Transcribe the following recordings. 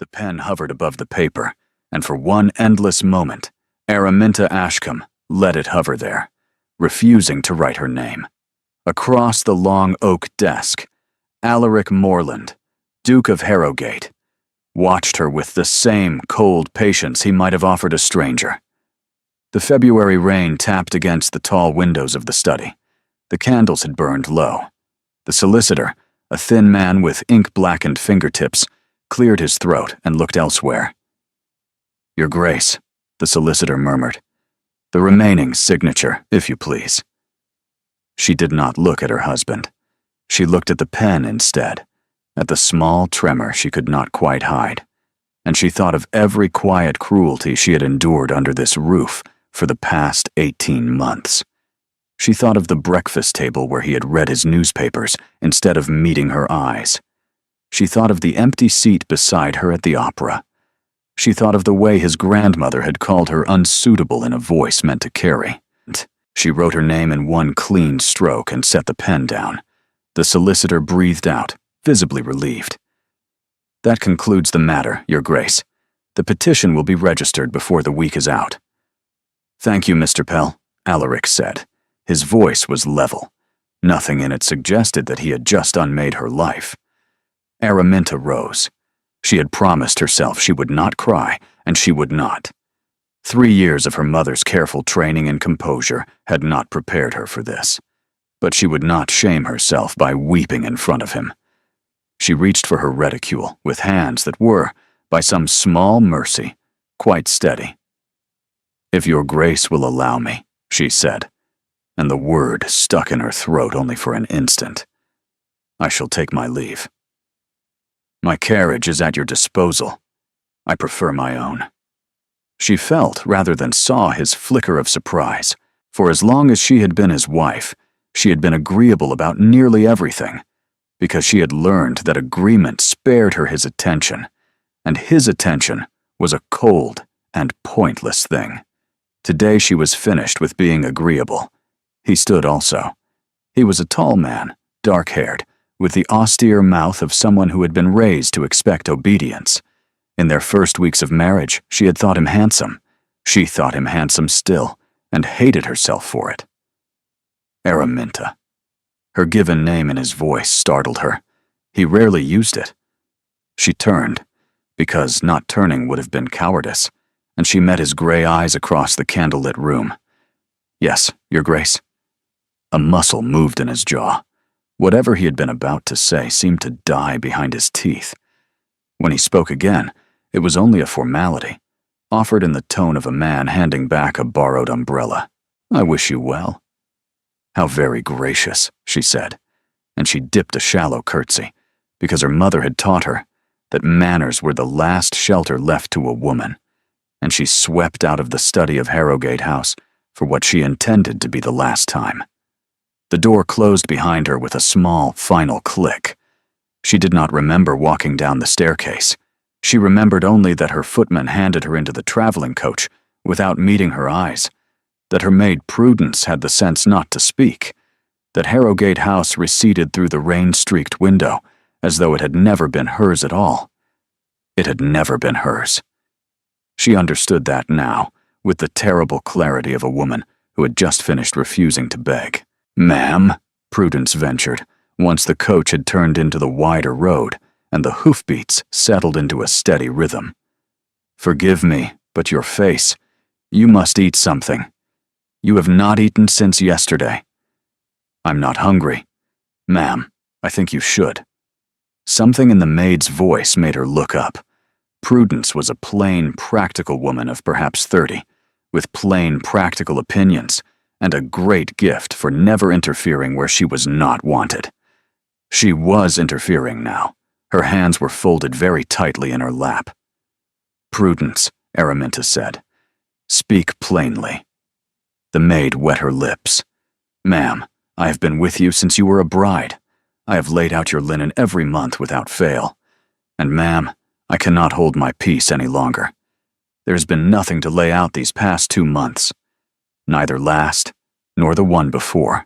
The pen hovered above the paper, and for one endless moment, Araminta Ashcombe let it hover there, refusing to write her name. Across the long oak desk, Alaric Morland, Duke of Harrogate, watched her with the same cold patience he might have offered a stranger. The February rain tapped against the tall windows of the study. The candles had burned low. The solicitor, a thin man with ink-blackened fingertips, cleared his throat and looked elsewhere. "Your Grace," the solicitor murmured. "The remaining signature, if you please." She did not look at her husband. She looked at the pen instead, at the small tremor she could not quite hide, and she thought of every quiet cruelty she had endured under this roof for the past 18 months. She thought of the breakfast table where he had read his newspapers instead of meeting her eyes. She thought of the empty seat beside her at the opera. She thought of the way his grandmother had called her unsuitable in a voice meant to carry. She wrote her name in one clean stroke and set the pen down. The solicitor breathed out, visibly relieved. "That concludes the matter, Your Grace. The petition will be registered before the week is out." "Thank you, Mr. Pell," Alaric said. His voice was level. Nothing in it suggested that he had just unmade her life. Araminta rose. She had promised herself she would not cry, and she would not. 3 years of her mother's careful training and composure had not prepared her for this. But she would not shame herself by weeping in front of him. She reached for her reticule with hands that were, by some small mercy, quite steady. "If Your Grace will allow me," she said, and the word stuck in her throat only for an instant, "I shall take my leave. My carriage is at your disposal. I prefer my own." She felt rather than saw his flicker of surprise. For as long as she had been his wife, she had been agreeable about nearly everything, because she had learned that agreement spared her his attention, and his attention was a cold and pointless thing. Today she was finished with being agreeable. He stood also. He was a tall man, dark-haired, with the austere mouth of someone who had been raised to expect obedience. In their first weeks of marriage, she had thought him handsome. She thought him handsome still, and hated herself for it. Araminta. Her given name in his voice startled her. He rarely used it. She turned, because not turning would have been cowardice, and she met his gray eyes across the candlelit room. "Yes, Your Grace." A muscle moved in his jaw. Whatever he had been about to say seemed to die behind his teeth. When he spoke again, it was only a formality, offered in the tone of a man handing back a borrowed umbrella. "I wish you well." "How very gracious," she said, and she dipped a shallow curtsy, because her mother had taught her that manners were the last shelter left to a woman, and she swept out of the study of Harrogate House for what she intended to be the last time. The door closed behind her with a small, final click. She did not remember walking down the staircase. She remembered only that her footman handed her into the traveling coach without meeting her eyes, that her maid Prudence had the sense not to speak, that Harrogate House receded through the rain-streaked window as though it had never been hers at all. It had never been hers. She understood that now, with the terrible clarity of a woman who had just finished refusing to beg. "Ma'am," Prudence ventured, once the coach had turned into the wider road and the hoofbeats settled into a steady rhythm. "Forgive me, but your face. You must eat something. You have not eaten since yesterday." "I'm not hungry." "Ma'am, I think you should." Something in the maid's voice made her look up. Prudence was a plain, practical woman of perhaps 30, with plain, practical opinions, and a great gift for never interfering where she was not wanted. She was interfering now. Her hands were folded very tightly in her lap. "Prudence," Araminta said. "Speak plainly." The maid wet her lips. "Ma'am, I have been with you since you were a bride. I have laid out your linen every month without fail. And ma'am, I cannot hold my peace any longer. There has been nothing to lay out these past 2 months. Neither last, nor the one before.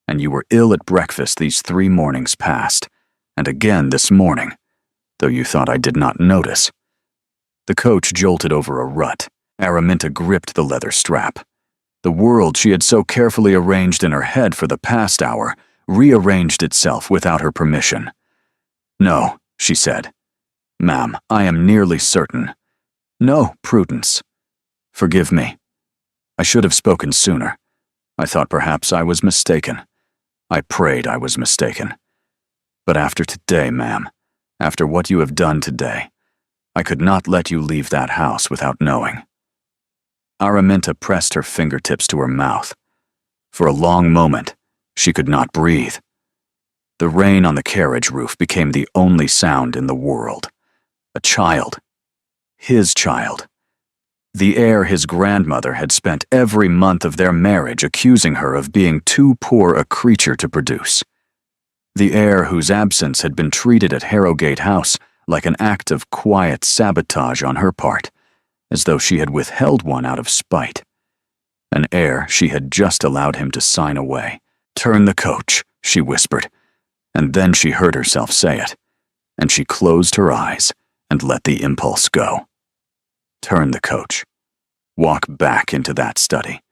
And you were ill at breakfast these 3 mornings past, and again this morning, though you thought I did not notice. The coach jolted over a rut. Araminta gripped the leather strap. The world she had so carefully arranged in her head for the past hour rearranged itself without her permission. "No," she said. "Ma'am, I am nearly certain." "No, Prudence." "Forgive me. I should have spoken sooner. I thought perhaps I was mistaken. I prayed I was mistaken. But after today, ma'am, after what you have done today, I could not let you leave that house without knowing." Araminta pressed her fingertips to her mouth. For a long moment, she could not breathe. The rain on the carriage roof became the only sound in the world. A child. His child. The heir his grandmother had spent every month of their marriage accusing her of being too poor a creature to produce. The heir whose absence had been treated at Harrogate House like an act of quiet sabotage on her part, as though she had withheld one out of spite. An heir she had just allowed him to sign away. "Turn the coach," she whispered, and then she heard herself say it, and she closed her eyes and let the impulse go. Turn the coach. Walk back into that study.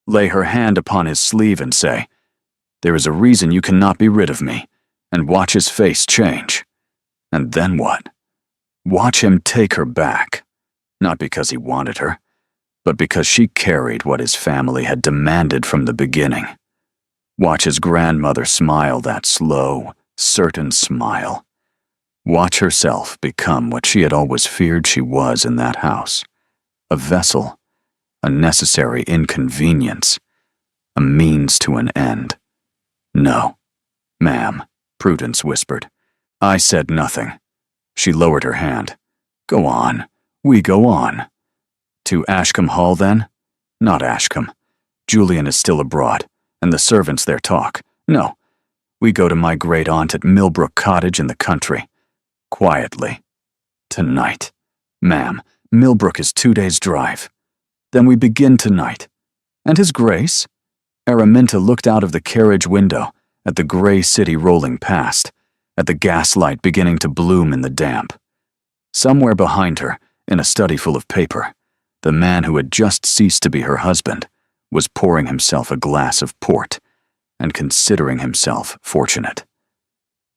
Lay her hand upon his sleeve and say, "There is a reason you cannot be rid of me," and watch his face change. And then what? Watch him take her back, not because he wanted her, but because she carried what his family had demanded from the beginning. Watch his grandmother smile that slow, certain smile. Watch herself become what she had always feared she was in that house. A vessel, a necessary inconvenience, a means to an end. "No, ma'am," Prudence whispered. "I said nothing." She lowered her hand. "Go on. We go on." "To Ashcombe Hall, then?" "Not Ashcombe. Julian is still abroad, and the servants there talk. No, we go to my great-aunt at Millbrook Cottage in the country. Quietly. Tonight. Ma'am, Millbrook is 2 days' drive. Then we begin tonight. And his grace?" Araminta looked out of the carriage window at the gray city rolling past, at the gaslight beginning to bloom in the damp. Somewhere behind her, in a study full of paper, the man who had just ceased to be her husband was pouring himself a glass of port and considering himself fortunate.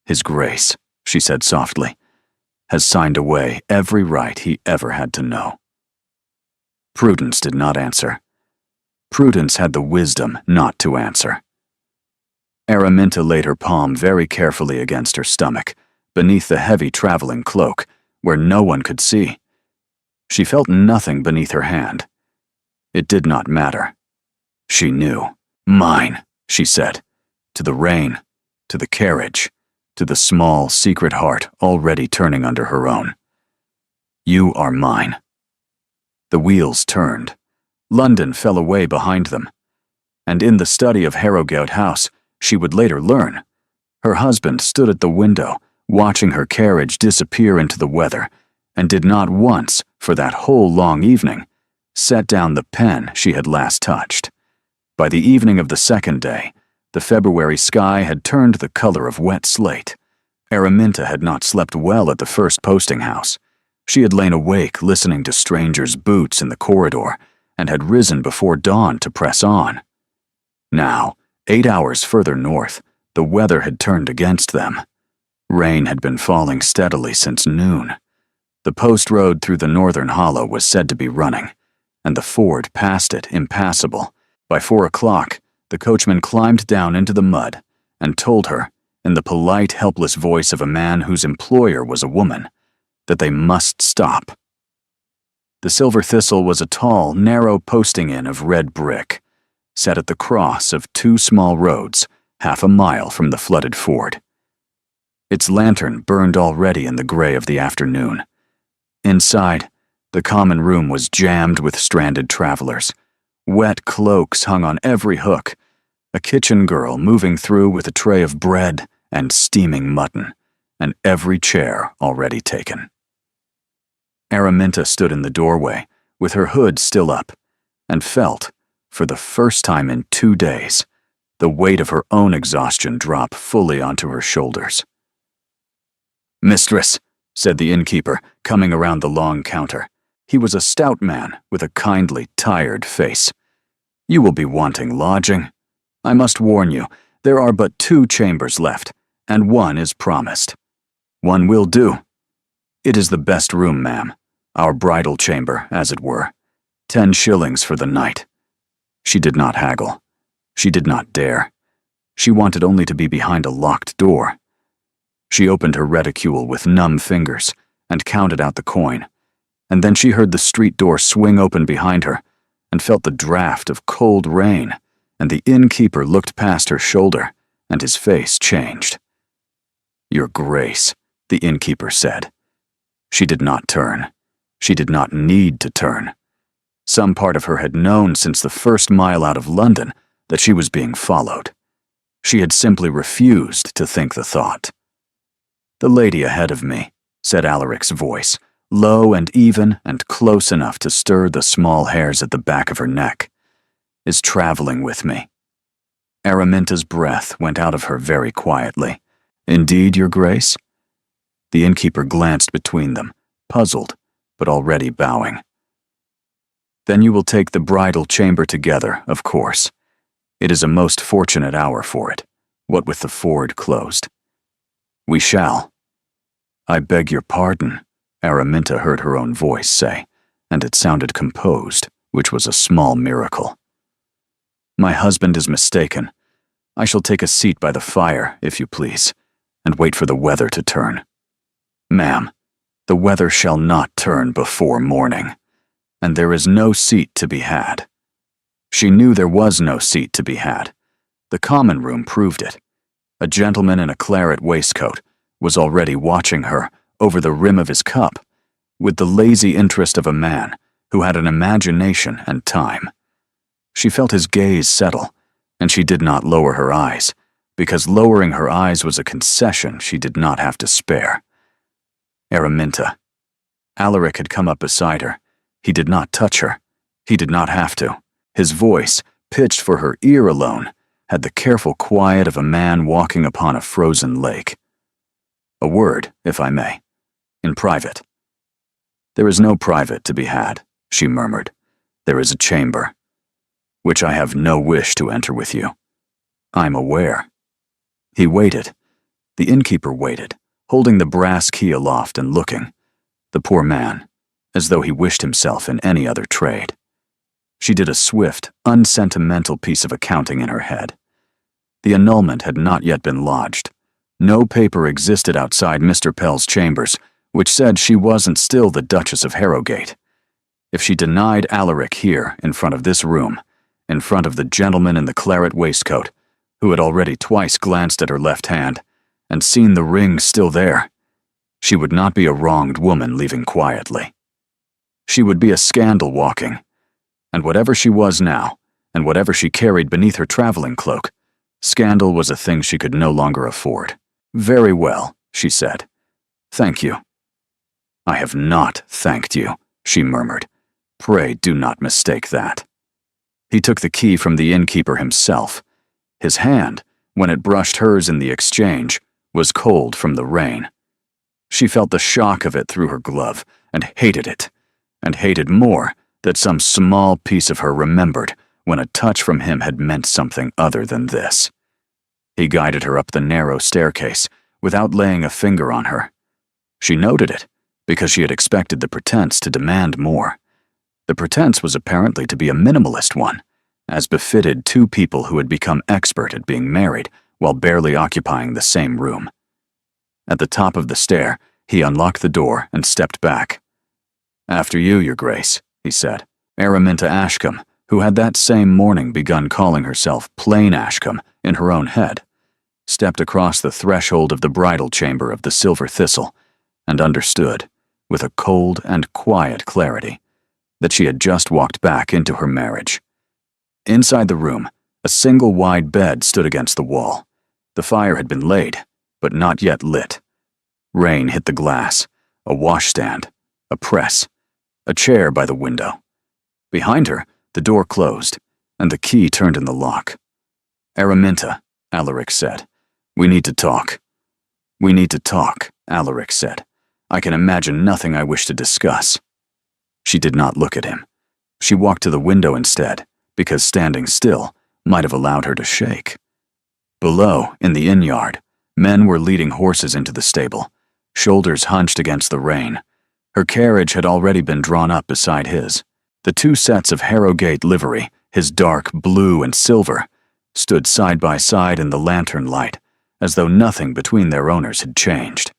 "His grace," she said softly, "has signed away every right he ever had to know." Prudence did not answer. Prudence had the wisdom not to answer. Araminta laid her palm very carefully against her stomach, beneath the heavy traveling cloak, where no one could see. She felt nothing beneath her hand. It did not matter. She knew. "Mine," she said, to the rain, to the carriage, to the small, secret heart already turning under her own. "You are mine." The wheels turned. London fell away behind them. And in the study of Harrogate House, she would later learn, her husband stood at the window, watching her carriage disappear into the weather, and did not once, for that whole long evening, set down the pen she had last touched. By the evening of the second day, the February sky had turned the color of wet slate. Araminta had not slept well at the first posting house. She had lain awake listening to strangers' boots in the corridor and had risen before dawn to press on. Now, 8 hours further north, the weather had turned against them. Rain had been falling steadily since noon. The post road through the northern hollow was said to be running, and the ford past it impassable. By 4 o'clock, the coachman climbed down into the mud and told her, in the polite, helpless voice of a man whose employer was a woman, that they must stop. The Silver Thistle was a tall, narrow posting inn of red brick, set at the cross of 2 small roads, half a mile from the flooded ford. Its lantern burned already in the gray of the afternoon. Inside, the common room was jammed with stranded travelers. Wet cloaks hung on every hook, a kitchen girl moving through with a tray of bread and steaming mutton, and every chair already taken. Araminta stood in the doorway, with her hood still up, and felt, for the first time in 2 days, the weight of her own exhaustion drop fully onto her shoulders. "Mistress," said the innkeeper, coming around the long counter. He was a stout man with a kindly, tired face. "You will be wanting lodging. I must warn you, there are but 2 chambers left, and 1 is promised. 1 will do. It is the best room, ma'am, our bridal chamber, as it were. 10 shillings for the night." She did not haggle. She did not dare. She wanted only to be behind a locked door. She opened her reticule with numb fingers and counted out the coin, and then she heard the street door swing open behind her and felt the draft of cold rain, and the innkeeper looked past her shoulder, and his face changed. "Your Grace," the innkeeper said. She did not turn. She did not need to turn. Some part of her had known since the first mile out of London that she was being followed. She had simply refused to think the thought. "The lady ahead of me," said Alaric's voice, low and even and close enough to stir the small hairs at the back of her neck, "is traveling with me." Araminta's breath went out of her very quietly. "Indeed, Your Grace?" The innkeeper glanced between them, puzzled, but already bowing. "Then you will take the bridal chamber together, of course. It is a most fortunate hour for it, what with the ford closed." "We shall." "I beg your pardon," Araminta heard her own voice say, and it sounded composed, which was a small miracle. "My husband is mistaken. I shall take a seat by the fire, if you please, and wait for the weather to turn." "Ma'am, the weather shall not turn before morning, and there is no seat to be had." She knew there was no seat to be had. The common room proved it. A gentleman in a claret waistcoat was already watching her over the rim of his cup, with the lazy interest of a man who had an imagination and time. She felt his gaze settle, and she did not lower her eyes, because lowering her eyes was a concession she did not have to spare. Araminta. Alaric had come up beside her. He did not touch her. He did not have to. His voice, pitched for her ear alone, had the careful quiet of a man walking upon a frozen lake. "A word, if I may. In private." "There is no private to be had," she murmured. "There is a chamber, which I have no wish to enter with you." "I'm aware." He waited. The innkeeper waited, holding the brass key aloft and looking. The poor man, as though he wished himself in any other trade. She did a swift, unsentimental piece of accounting in her head. The annulment had not yet been lodged. No paper existed outside Mr. Pell's chambers which said she wasn't still the Duchess of Harrogate. If she denied Alaric here, in front of this room, in front of the gentleman in the claret waistcoat, who had already twice glanced at her left hand and seen the ring still there, she would not be a wronged woman leaving quietly. She would be a scandal walking. And whatever she was now, and whatever she carried beneath her traveling cloak, scandal was a thing she could no longer afford. "Very well," she said. "Thank you." "I have not thanked you," she murmured. "Pray do not mistake that." He took the key from the innkeeper himself. His hand, when it brushed hers in the exchange, was cold from the rain. She felt the shock of it through her glove, and hated more that some small piece of her remembered when a touch from him had meant something other than this. He guided her up the narrow staircase without laying a finger on her. She noted it, because she had expected the pretense to demand more. The pretense was apparently to be a minimalist one, as befitted 2 people who had become expert at being married while barely occupying the same room. At the top of the stair, he unlocked the door and stepped back. "After you, Your Grace," he said. Araminta Ashcombe, who had that same morning begun calling herself Plain Ashcombe in her own head, stepped across the threshold of the bridal chamber of the Silver Thistle and understood, with a cold and quiet clarity, that she had just walked back into her marriage. Inside the room, a single wide bed stood against the wall. The fire had been laid, but not yet lit. Rain hit the glass, a washstand, a press, a chair by the window. Behind her, the door closed, and the key turned in the lock. "Araminta," Alaric said. "We need to talk." "We need to talk," Alaric said. I can imagine nothing I wish to discuss." She did not look at him. She walked to the window instead, because standing still might have allowed her to shake. Below, in the inn yard, men were leading horses into the stable, shoulders hunched against the rain. Her carriage had already been drawn up beside his. The two sets of Harrogate livery, his dark blue and silver, stood side by side in the lantern light, as though nothing between their owners had changed.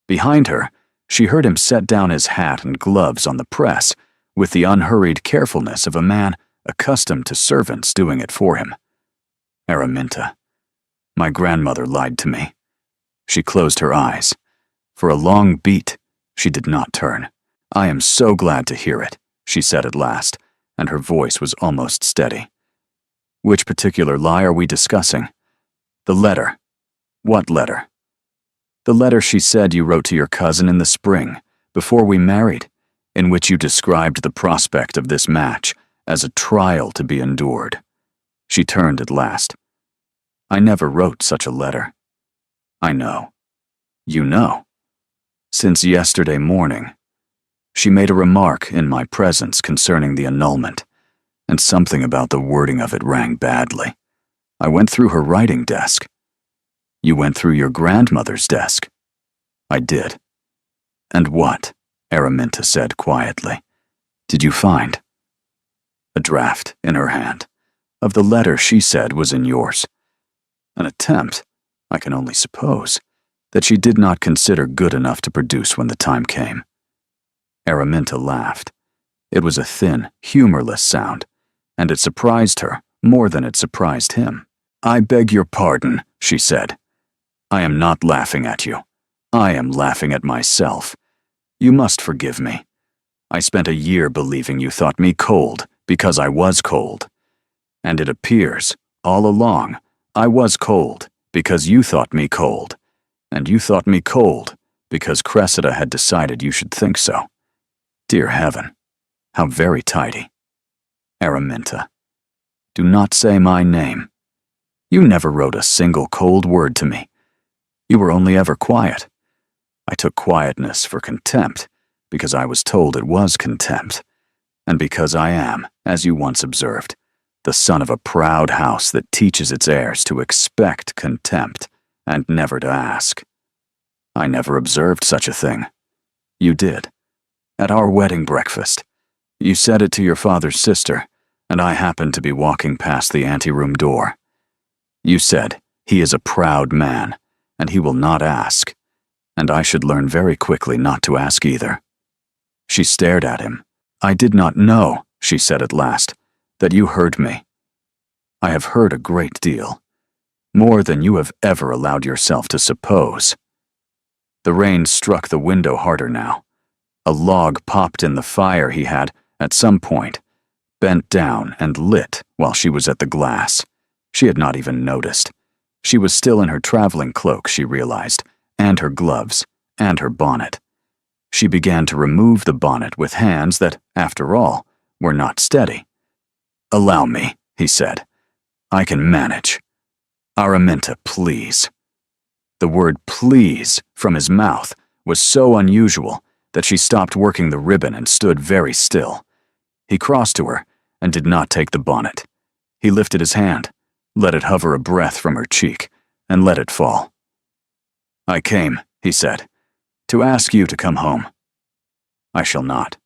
Behind her, she heard him set down his hat and gloves on the press with the unhurried carefulness of a man accustomed to servants doing it for him. Araminta. My grandmother lied to me. She closed her eyes. For a long beat, she did not turn. "I am so glad to hear it," she said at last, and her voice was almost steady. "Which particular lie are we discussing?" "The letter." "What letter?" "The letter she said you wrote to your cousin in the spring, before we married, in which you described the prospect of this match as a trial to be endured." She turned at last. "I never wrote such a letter." "I know." "You know?" "Since yesterday morning." She made a remark in my presence concerning the annulment, and something about the wording of it rang badly. I went through her writing desk. "You went through your grandmother's desk?" "I did." "And what?" Araminta said quietly. "Did you find?" "A draft in her hand, of the letter she said was in yours. An attempt, I can only suppose, that she did not consider good enough to produce when the time came." Araminta laughed. It was a thin, humorless sound, and it surprised her more than it surprised him. "I beg your pardon," she said. "I am not laughing at you. I am laughing at myself. You must forgive me. I spent a year believing you thought me cold because I was cold. And it appears, all along, I was cold because you thought me cold. And you thought me cold because Cressida had decided you should think so. Dear heaven, how very tidy. Araminta, do not say my name. You never wrote a single cold word to me. You were only ever quiet. I took quietness for contempt, because I was told it was contempt, and because I am, as you once observed, the son of a proud house that teaches its heirs to expect contempt and never to ask. I never observed such a thing. You did. At our wedding breakfast, you said it to your father's sister, and I happened to be walking past the anteroom door. You said, he is a proud man, and he will not ask, and I should learn very quickly not to ask either. She stared at him. I did not know, she said at last, that you heard me. I have heard a great deal, more than you have ever allowed yourself to suppose. The rain struck the window harder now. A log popped in the fire he had, at some point, bent down and lit while she was at the glass. She had not even noticed. She was still in her traveling cloak, she realized, and her gloves, and her bonnet. She began to remove the bonnet with hands that, after all, were not steady. Allow me, he said. I can manage. Araminta, please. The word please from his mouth was so unusual that she stopped working the ribbon and stood very still. He crossed to her and did not take the bonnet. He lifted his hand, let it hover a breath from her cheek, and let it fall. I came, he said, to ask you to come home. I shall not.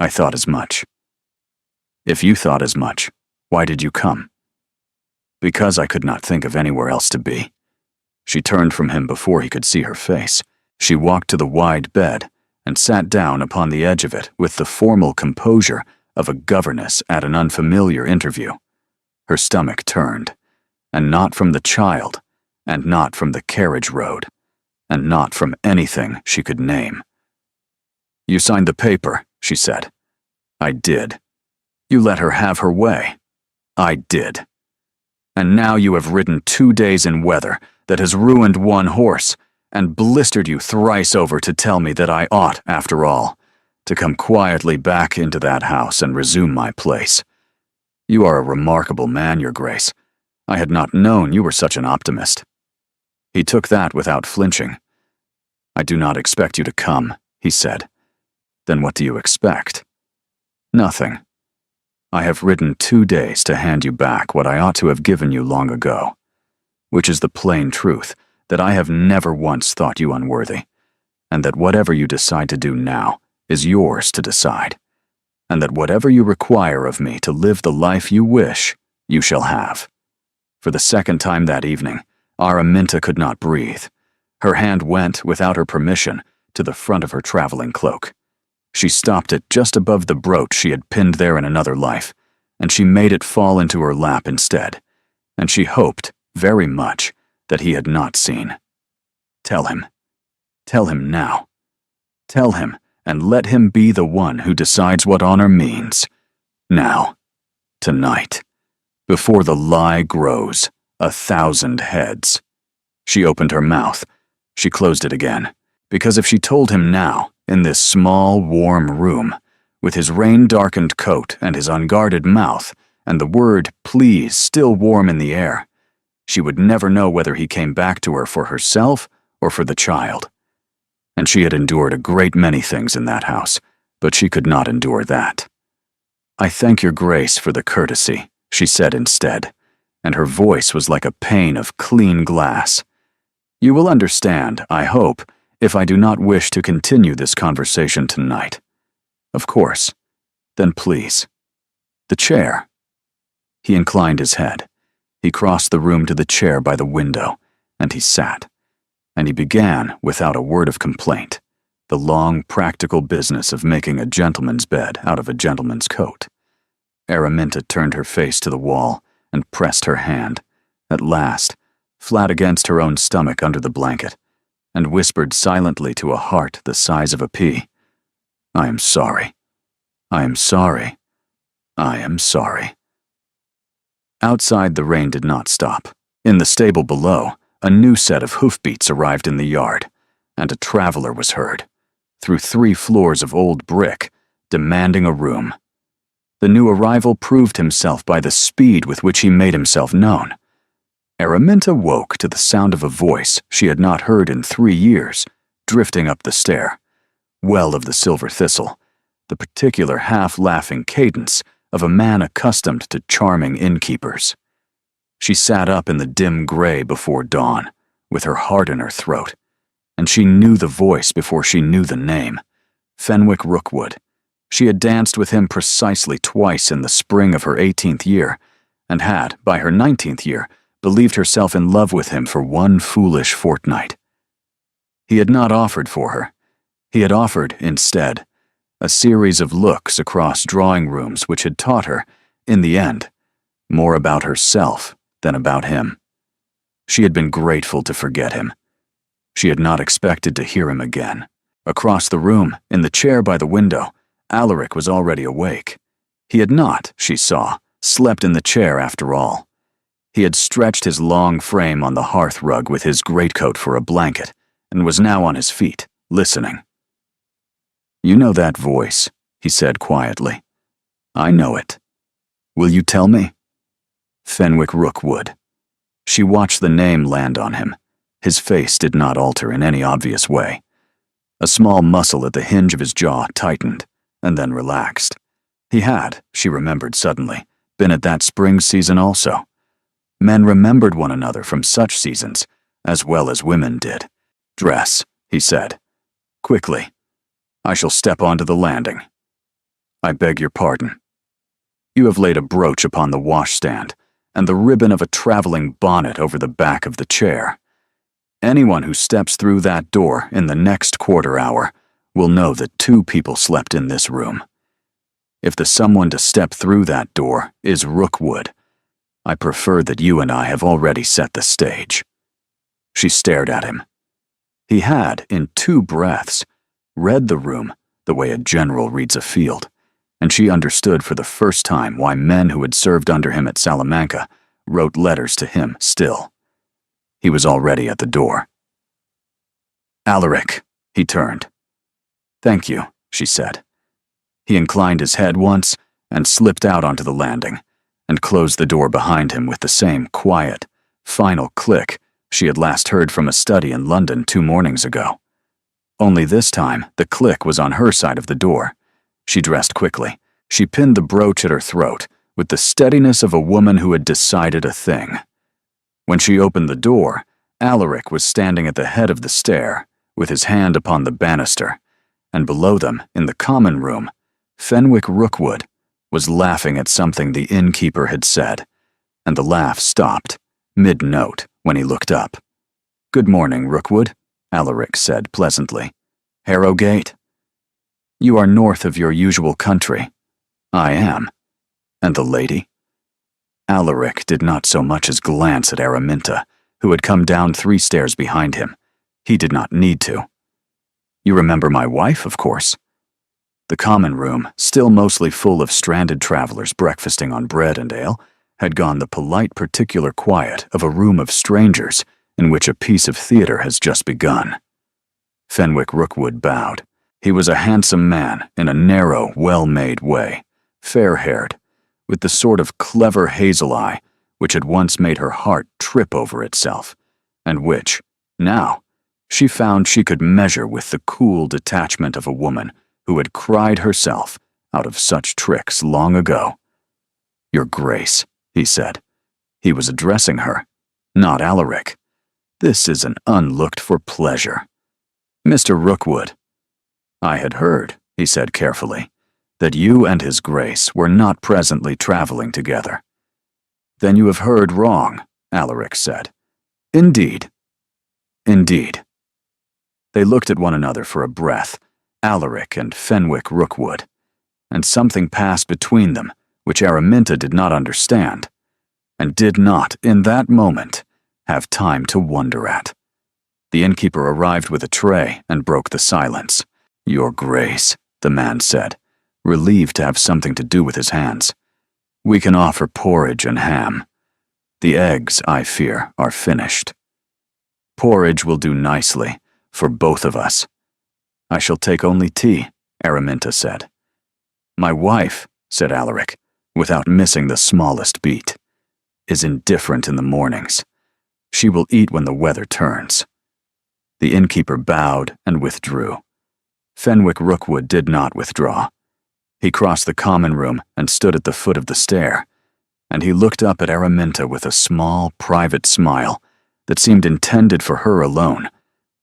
I thought as much. If you thought as much, why did you come? Because I could not think of anywhere else to be. She turned from him before he could see her face. She walked to the wide bed and sat down upon the edge of it with the formal composure of a governess at an unfamiliar interview. Her stomach turned, and not from the child, and not from the carriage road, and not from anything she could name. You signed the paper, she said. I did. You let her have her way. I did. And now you have ridden 2 days in weather that has ruined one horse, and blistered you thrice over to tell me that I ought, after all, to come quietly back into that house and resume my place. You are a remarkable man, Your Grace. I had not known you were such an optimist. He took that without flinching. "I do not expect you to come," he said. "Then what do you expect?" "Nothing. I have ridden 2 days to hand you back what I ought to have given you long ago, which is the plain truth that I have never once thought you unworthy, and that whatever you decide to do now is yours to decide, and that whatever you require of me to live the life you wish, you shall have." For the second time that evening, Araminta could not breathe. Her hand went, without her permission, to the front of her traveling cloak. She stopped it just above the brooch she had pinned there in another life, and she made it fall into her lap instead, and she hoped, very much, that he had not seen. Tell him. Tell him now. Tell him, and let him be the one who decides what honor means. Now. Tonight. Before the lie grows 1,000 heads. She opened her mouth. She closed it again, because if she told him now, in this small, warm room, with his rain-darkened coat and his unguarded mouth, and the word "please" still warm in the air, she would never know whether he came back to her for herself or for the child. And she had endured a great many things in that house, but she could not endure that. "I thank your grace for the courtesy," she said instead, and her voice was like a pane of clean glass. "You will understand, I hope, if I do not wish to continue this conversation tonight." "Of course. Then please. The chair." He inclined his head. He crossed the room to the chair by the window, and he sat. And he began, without a word of complaint, the long, practical business of making a gentleman's bed out of a gentleman's coat. Araminta turned her face to the wall and pressed her hand, at last, flat against her own stomach under the blanket, and whispered silently to a heart the size of a pea, "I am sorry. I am sorry. I am sorry." Outside, the rain did not stop. In the stable below, a new set of hoofbeats arrived in the yard, and a traveler was heard, through 3 floors of old brick, demanding a room. The new arrival proved himself by the speed with which he made himself known. Araminta woke to the sound of a voice she had not heard in 3 years, drifting up the stair, well of the silver thistle, the particular half-laughing cadence of a man accustomed to charming innkeepers. She sat up in the dim gray before dawn, with her heart in her throat, and she knew the voice before she knew the name. Fenwick Rookwood. She had danced with him precisely twice in the spring of her 18th year, and had, by her 19th year, believed herself in love with him for 1 foolish fortnight. He had not offered for her. He had offered, instead, a series of looks across drawing rooms which had taught her, in the end, more about herself than about him. She had been grateful to forget him. She had not expected to hear him again. Across the room, in the chair by the window, Alaric was already awake. He had not, she saw, slept in the chair after all. He had stretched his long frame on the hearth rug with his greatcoat for a blanket, and was now on his feet, listening. "You know that voice," he said quietly. "I know it. Will you tell me?" Fenwick Rookwood. She watched the name land on him. His face did not alter in any obvious way. A small muscle at the hinge of his jaw tightened, and then relaxed. He had, she remembered suddenly, been at that spring season also. Men remembered one another from such seasons, as well as women did. "Dress," he said. "Quickly. I shall step onto the landing. I beg your pardon. You have laid a brooch upon the washstand, and the ribbon of a traveling bonnet over the back of the chair. Anyone who steps through that door in the next quarter hour will know that 2 people slept in this room. If the someone to step through that door is Rookwood, I prefer that you and I have already set the stage." She stared at him. He had, in 2 breaths, read the room the way a general reads a field, and she understood for the first time why men who had served under him at Salamanca wrote letters to him still. He was already at the door. "Alaric," he turned. "Thank you," she said. He inclined his head once and slipped out onto the landing, and closed the door behind him with the same quiet, final click she had last heard from a study in London 2 mornings ago. Only this time, the click was on her side of the door. She dressed quickly. She pinned the brooch at her throat with the steadiness of a woman who had decided a thing. When she opened the door, Alaric was standing at the head of the stair, with his hand upon the banister, and below them, in the common room, Fenwick Rookwood was laughing at something the innkeeper had said, and the laugh stopped, mid-note, when he looked up. "Good morning, Rookwood," Alaric said pleasantly. "Harrowgate? You are north of your usual country." "I am." "And the lady?" Alaric did not so much as glance at Araminta, who had come down 3 stairs behind him. He did not need to. "You remember my wife, of course." The common room, still mostly full of stranded travelers breakfasting on bread and ale, had gone the polite particular quiet of a room of strangers in which a piece of theater has just begun. Fenwick Rookwood bowed. He was a handsome man in a narrow, well-made way, fair-haired, with the sort of clever hazel eye which had once made her heart trip over itself, and which, now, she found she could measure with the cool detachment of a woman who had cried herself out of such tricks long ago. "Your Grace," he said. He was addressing her, not Alaric. "This is an unlooked-for pleasure. Mr. Rookwood, I had heard," he said carefully, "that you and His Grace were not presently traveling together." "Then you have heard wrong," Alaric said. "Indeed." "Indeed." They looked at one another for a breath, Alaric and Fenwick Rookwood, and something passed between them which Araminta did not understand, and did not, in that moment, have time to wonder at. The innkeeper arrived with a tray and broke the silence. "Your Grace," the man said, relieved to have something to do with his hands. "We can offer porridge and ham. The eggs, I fear, are finished." "Porridge will do nicely, for both of us." "I shall take only tea," Araminta said. "My wife," said Alaric, without missing the smallest beat, "is indifferent in the mornings. She will eat when the weather turns." The innkeeper bowed and withdrew. Fenwick Rookwood did not withdraw. He crossed the common room and stood at the foot of the stair, and he looked up at Araminta with a small, private smile that seemed intended for her alone,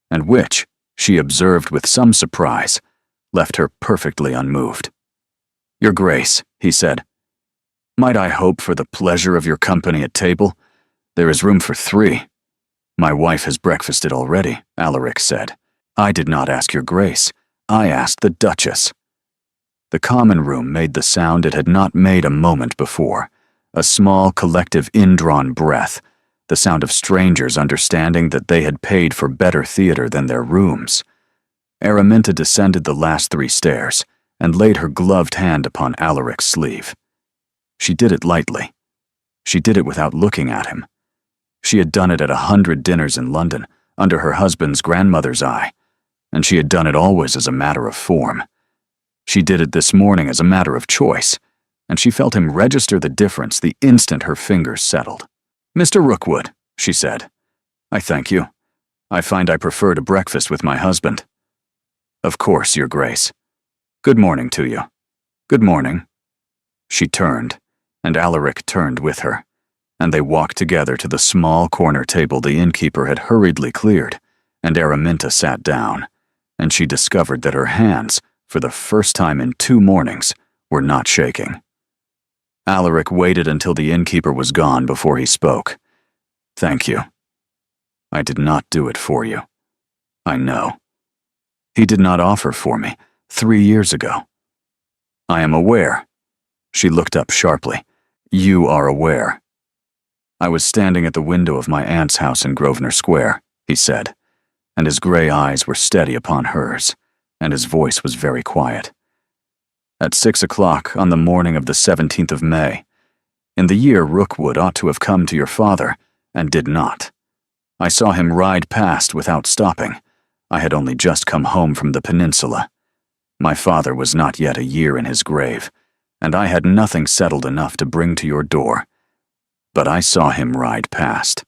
and which, she observed with some surprise, left her perfectly unmoved. "Your Grace," he said, "might I hope for the pleasure of your company at table? There is room for 3. "My wife has breakfasted already," Alaric said. "I did not ask your Grace. I asked the Duchess." The common room made the sound it had not made a moment before, a small collective indrawn breath, the sound of strangers understanding that they had paid for better theater than their rooms. Araminta descended the last 3 stairs and laid her gloved hand upon Alaric's sleeve. She did it lightly. She did it without looking at him. She had done it at 100 dinners in London, under her husband's grandmother's eye, and she had done it always as a matter of form. She did it this morning as a matter of choice, and she felt him register the difference the instant her fingers settled. "Mr. Rookwood," she said, "I thank you. I find I prefer to breakfast with my husband." "Of course, your Grace. Good morning to you." "Good morning." She turned, and Alaric turned with her, and they walked together to the small corner table the innkeeper had hurriedly cleared, and Araminta sat down, and she discovered that her hands, for the first time in 2 mornings, were not shaking. Alaric waited until the innkeeper was gone before he spoke. "Thank you. I did not do it for you. I know. He did not offer for me 3 years ago." "I am aware." She looked up sharply. "You are aware." "I was standing at the window of my aunt's house in Grosvenor Square," he said, and his gray eyes were steady upon hers, and his voice was very quiet. "At 6 o'clock on the morning of the 17th of May, in the year Rookwood ought to have come to your father, and did not. I saw him ride past without stopping. I had only just come home from the peninsula. My father was not yet a year in his grave, and I had nothing settled enough to bring to your door. But I saw him ride past.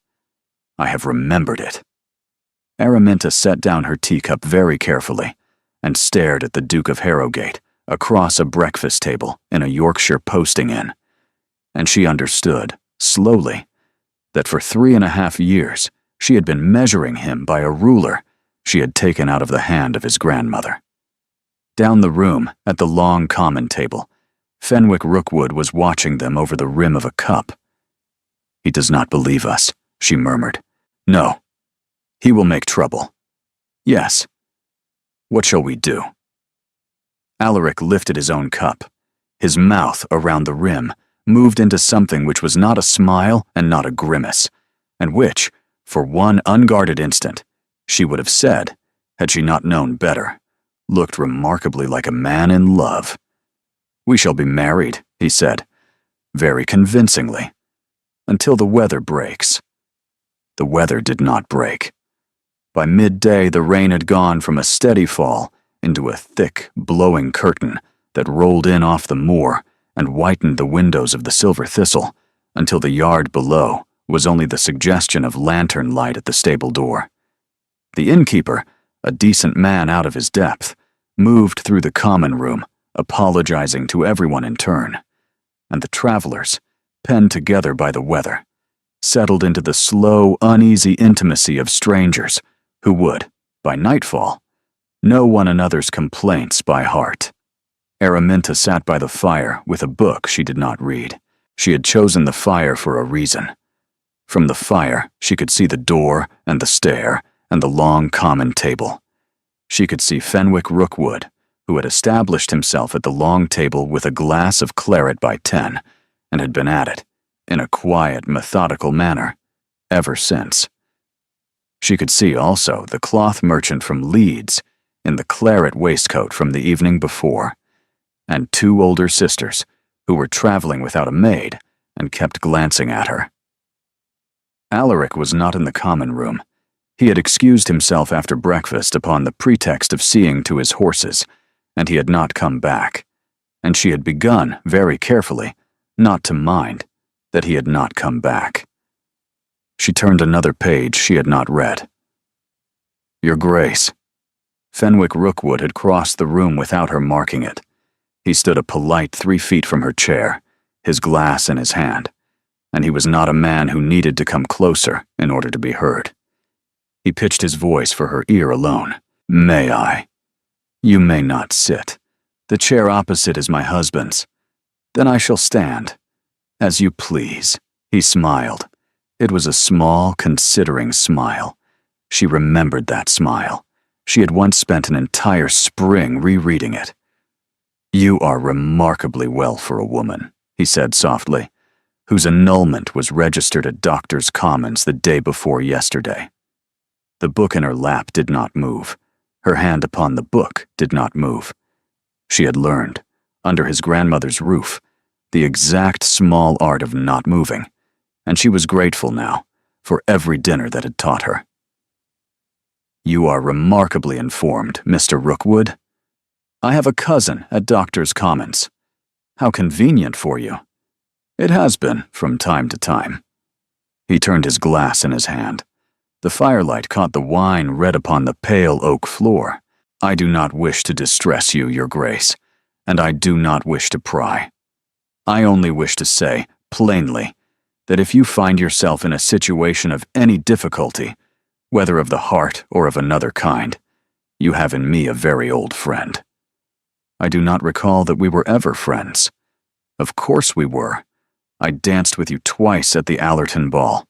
I have remembered it." Araminta set down her teacup very carefully and stared at the Duke of Harrogate across a breakfast table in a Yorkshire posting inn. And she understood, slowly, that for 3.5 years she had been measuring him by a ruler she had taken out of the hand of his grandmother. Down the room, at the long common table, Fenwick Rookwood was watching them over the rim of a cup. "He does not believe us," she murmured. "No. He will make trouble." "Yes. What shall we do?" Alaric lifted his own cup. His mouth, around the rim, moved into something which was not a smile and not a grimace, and which, for one unguarded instant, she would have said, had she not known better, looked remarkably like a man in love. "We shall be married," he said, very convincingly, "until the weather breaks." The weather did not break. By midday, the rain had gone from a steady fall into a thick, blowing curtain that rolled in off the moor and whitened the windows of the Silver Thistle until the yard below was only the suggestion of lantern light at the stable door. The innkeeper, a decent man out of his depth, moved through the common room, apologizing to everyone in turn, and the travelers, penned together by the weather, settled into the slow, uneasy intimacy of strangers who would, by nightfall, know one another's complaints by heart. Araminta sat by the fire with a book she did not read. She had chosen the fire for a reason. From the fire, she could see the door and the stair and the long common table. She could see Fenwick Rookwood, who had established himself at the long table with a glass of claret by 10, and had been at it, in a quiet, methodical manner, ever since. She could see also the cloth merchant from Leeds in the claret waistcoat from the evening before, and 2 older sisters who were traveling without a maid and kept glancing at her. Alaric was not in the common room. He had excused himself after breakfast upon the pretext of seeing to his horses, and he had not come back, and she had begun, very carefully, not to mind that he had not come back. She turned another page she had not read. "Your Grace." Fenwick Rookwood had crossed the room without her marking it. He stood a polite 3 feet from her chair, his glass in his hand, and he was not a man who needed to come closer in order to be heard. He pitched his voice for her ear alone. "May I?" "You may not sit. The chair opposite is my husband's. Then I shall stand." "As you please." He smiled. It was a small, considering smile. She remembered that smile. She had once spent an entire spring rereading it. "You are remarkably well for a woman," he said softly, "whose annulment was registered at Doctors' Commons the day before yesterday." The book in her lap did not move. Her hand upon the book did not move. She had learned, under his grandmother's roof, the exact small art of not moving, and she was grateful now for every dinner that had taught her. "You are remarkably informed, Mr. Rookwood. I have a cousin at Doctors' Commons. How convenient for you." "It has been, from time to time." He turned his glass in his hand. The firelight caught the wine red upon the pale oak floor. "I do not wish to distress you, Your Grace, and I do not wish to pry. I only wish to say, plainly, that if you find yourself in a situation of any difficulty, whether of the heart or of another kind, you have in me a very old friend." "I do not recall that we were ever friends." "Of course we were. I danced with you twice at the Allerton ball.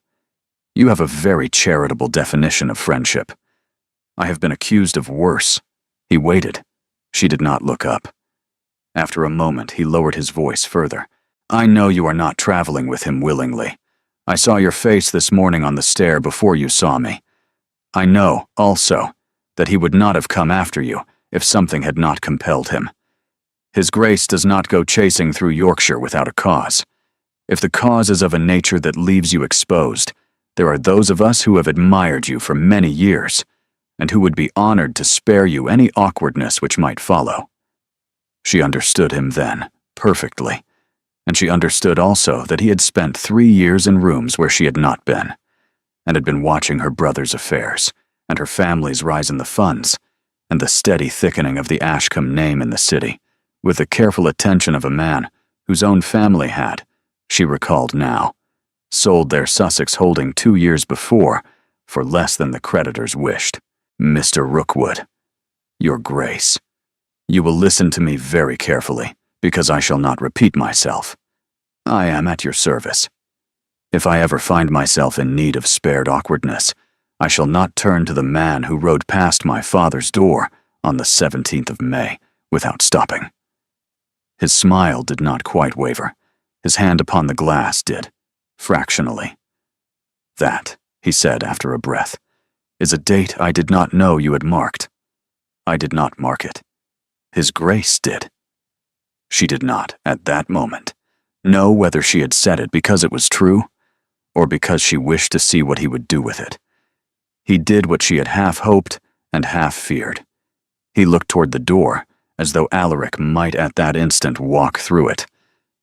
You have a very charitable definition of friendship. I have been accused of worse." He waited. She did not look up. After a moment, he lowered his voice further. "I know you are not traveling with him willingly. I saw your face this morning on the stair before you saw me. I know, also, that he would not have come after you if something had not compelled him. His Grace does not go chasing through Yorkshire without a cause. If the cause is of a nature that leaves you exposed, there are those of us who have admired you for many years, and who would be honored to spare you any awkwardness which might follow." She understood him then, perfectly, and she understood also that he had spent 3 years in rooms where she had not been, and had been watching her brother's affairs, and her family's rise in the funds, and the steady thickening of the Ashcombe name in the city, with the careful attention of a man whose own family had, she recalled now, sold their Sussex holding 2 years before for less than the creditors wished. Mr. Rookwood, Your Grace, you will listen to me very carefully, because I shall not repeat myself. I am at your service. If I ever find myself in need of spared awkwardness, I shall not turn to the man who rode past my father's door on the 17th of May without stopping. His smile did not quite waver. His hand upon the glass did, fractionally. That, he said after a breath, is a date I did not know you had marked. I did not mark it. His Grace did. She did not, at that moment, know whether she had said it because it was true, or because she wished to see what he would do with it. He did what she had half hoped and half feared. He looked toward the door, as though Alaric might at that instant walk through it,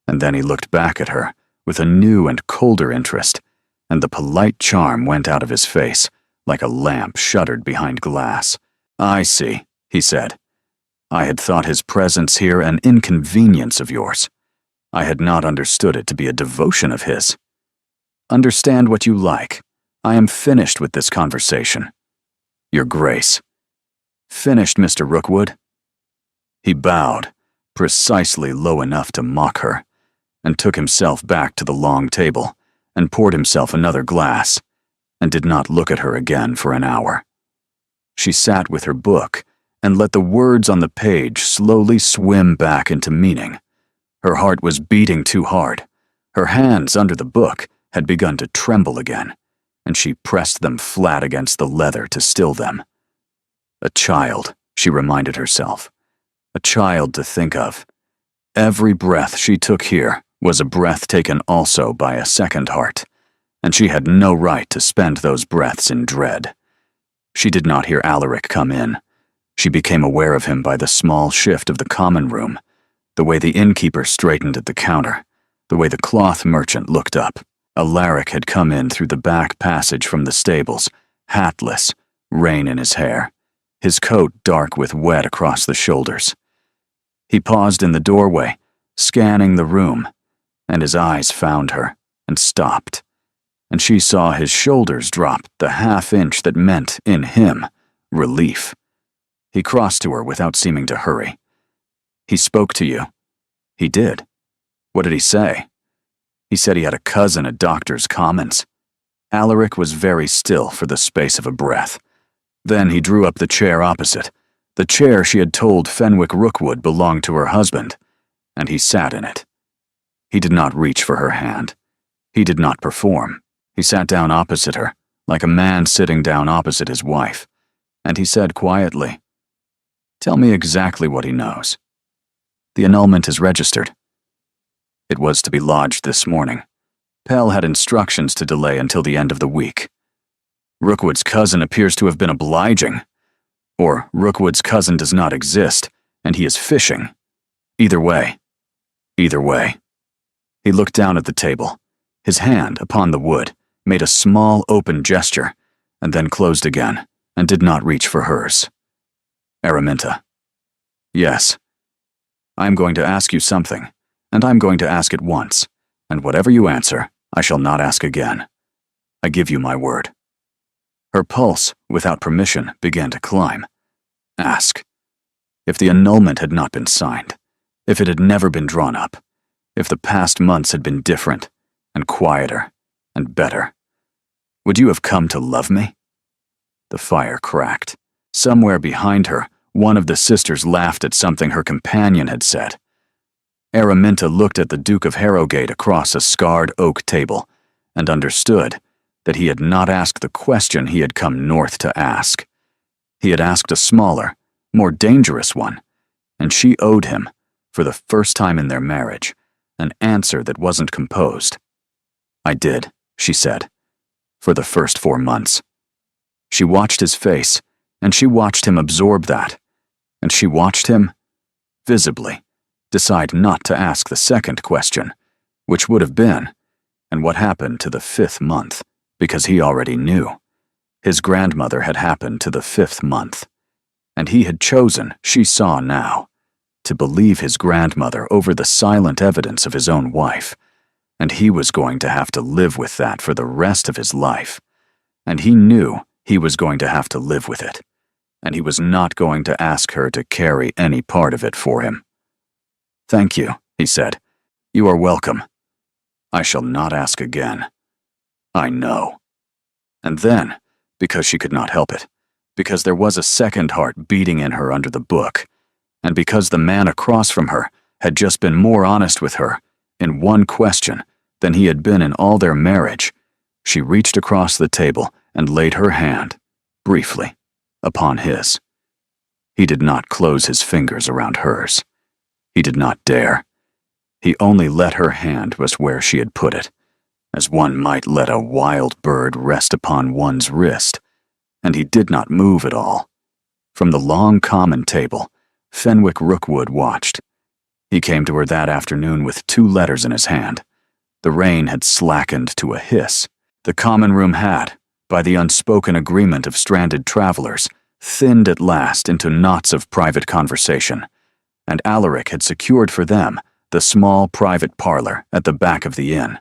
and then he looked back at her with a new and colder interest, and the polite charm went out of his face, like a lamp shuttered behind glass. I see, he said. I had thought his presence here an inconvenience of yours. I had not understood it to be a devotion of his. Understand what you like. I am finished with this conversation. Your Grace. Finished, Mr. Rookwood. He bowed, precisely low enough to mock her, and took himself back to the long table and poured himself another glass, and did not look at her again for an hour. She sat with her book and let the words on the page slowly swim back into meaning. Her heart was beating too hard. Her hands under the book had begun to tremble again, and she pressed them flat against the leather to still them. A child, she reminded herself. A child to think of. Every breath she took here was a breath taken also by a second heart, and she had no right to spend those breaths in dread. She did not hear Alaric come in. She became aware of him by the small shift of the common room, the way the innkeeper straightened at the counter, the way the cloth merchant looked up. Alaric had come in through the back passage from the stables, hatless, rain in his hair, his coat dark with wet across the shoulders. He paused in the doorway, scanning the room, and his eyes found her, and stopped, and she saw his shoulders drop the half-inch that meant, in him, relief. He crossed to her without seeming to hurry. He spoke to you. He did. What did he say? He said he had a cousin at Doctor's Commons. Alaric was very still for the space of a breath. Then he drew up the chair opposite, the chair she had told Fenwick Rookwood belonged to her husband, and he sat in it. He did not reach for her hand. He did not perform. He sat down opposite her, like a man sitting down opposite his wife, and he said quietly, "Tell me exactly what he knows." "The annulment is registered." It was to be lodged this morning. Pell had instructions to delay until the end of the week. Rookwood's cousin appears to have been obliging. Or Rookwood's cousin does not exist, and he is fishing. Either way. Either way. He looked down at the table. His hand, upon the wood, made a small open gesture, and then closed again, and did not reach for hers. Araminta. Yes. I'm going to ask you something, and I'm going to ask it once, and whatever you answer, I shall not ask again. I give you my word. Her pulse, without permission, began to climb. Ask. If the annulment had not been signed, if it had never been drawn up, if the past months had been different, and quieter, and better, would you have come to love me? The fire cracked. Somewhere behind her, one of the sisters laughed at something her companion had said. Araminta looked at the Duke of Harrogate across a scarred oak table, and understood that he had not asked the question he had come north to ask. He had asked a smaller, more dangerous one, and she owed him, for the first time in their marriage, an answer that wasn't composed. I did, she said, for the first 4 months. She watched his face, and she watched him absorb that, and she watched him, visibly, decide not to ask the second question, which would have been, and what happened to the 5th month, because he already knew. His grandmother had happened to the 5th month, and he had chosen, she saw now, to believe his grandmother over the silent evidence of his own wife, and he was going to have to live with that for the rest of his life, and he knew he was going to have to live with it, and he was not going to ask her to carry any part of it for him. "Thank you," he said. "You are welcome. I shall not ask again. I know." And then, because she could not help it, because there was a second heart beating in her under the book, and because the man across from her had just been more honest with her in one question than he had been in all their marriage, she reached across the table and laid her hand, briefly, upon his. He did not close his fingers around hers. He did not dare. He only let her hand rest where she had put it, as one might let a wild bird rest upon one's wrist, and he did not move at all. From the long common table, Fenwick Rookwood watched. He came to her that afternoon with 2 letters in his hand. The rain had slackened to a hiss. The common room had, by the unspoken agreement of stranded travelers, thinned at last into knots of private conversation, and Alaric had secured for them the small private parlor at the back of the inn,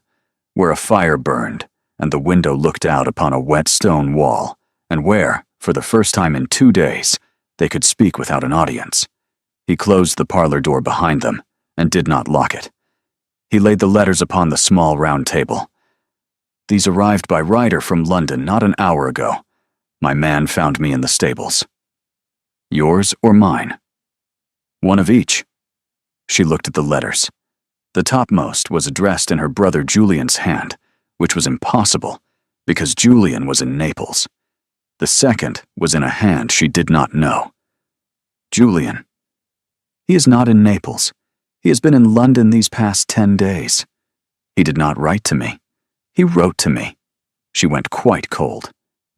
where a fire burned and the window looked out upon a wet stone wall, and where, for the first time in 2 days, they could speak without an audience. He closed the parlor door behind them and did not lock it. He laid the letters upon the small round table. "These arrived by rider from London not an hour ago. My man found me in the stables. Yours or mine?" "One of each." She looked at the letters. The topmost was addressed in her brother Julian's hand, which was impossible, because Julian was in Naples. The second was in a hand she did not know. "Julian. He is not in Naples. He has been in London these past 10 days. He did not write to me. He wrote to me." She went quite cold.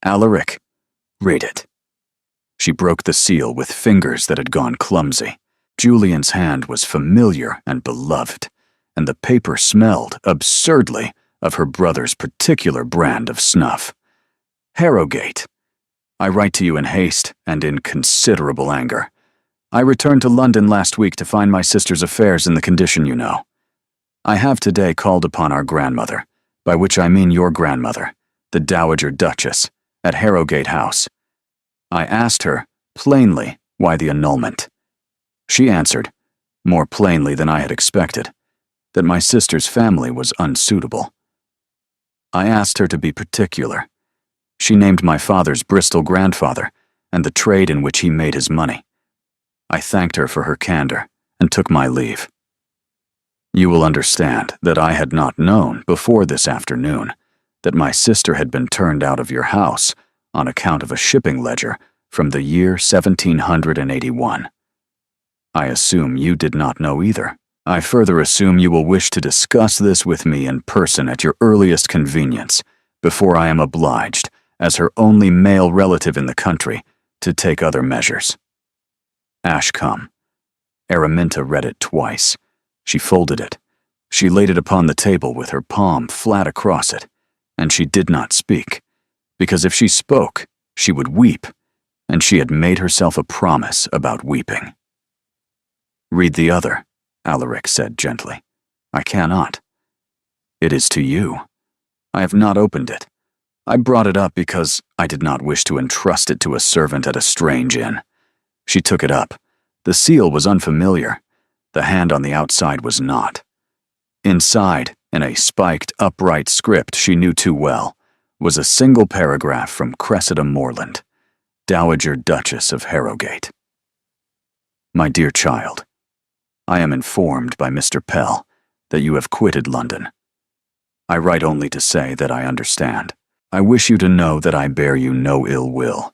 "Alaric, read it." She broke the seal with fingers that had gone clumsy. Julian's hand was familiar and beloved, and the paper smelled, absurdly, of her brother's particular brand of snuff. "Harrogate. I write to you in haste and in considerable anger. I returned to London last week to find my sister's affairs in the condition you know. I have today called upon our grandmother, by which I mean your grandmother, the Dowager Duchess, at Harrogate House. I asked her, plainly, why the annulment. She answered, more plainly than I had expected, that my sister's family was unsuitable. I asked her to be particular. She named my father's Bristol grandfather and the trade in which he made his money. I thanked her for her candor and took my leave. You will understand that I had not known before this afternoon that my sister had been turned out of your house on account of a shipping ledger from the year 1781. I assume you did not know either. I further assume you will wish to discuss this with me in person at your earliest convenience, before I am obliged, as her only male relative in the country, to take other measures. Ashcombe. Araminta read it twice. She folded it. She laid it upon the table with her palm flat across it, and she did not speak, because if she spoke, she would weep, and she had made herself a promise about weeping. Read the other, Alaric said gently. I cannot. It is to you. I have not opened it. I brought it up because I did not wish to entrust it to a servant at a strange inn. She took it up. The seal was unfamiliar. The hand on the outside was not. Inside, in a spiked, upright script she knew too well, was a single paragraph from Cressida Morland, Dowager Duchess of Harrogate. My dear child, I am informed by Mr. Pell that you have quitted London. I write only to say that I understand. I wish you to know that I bear you no ill will,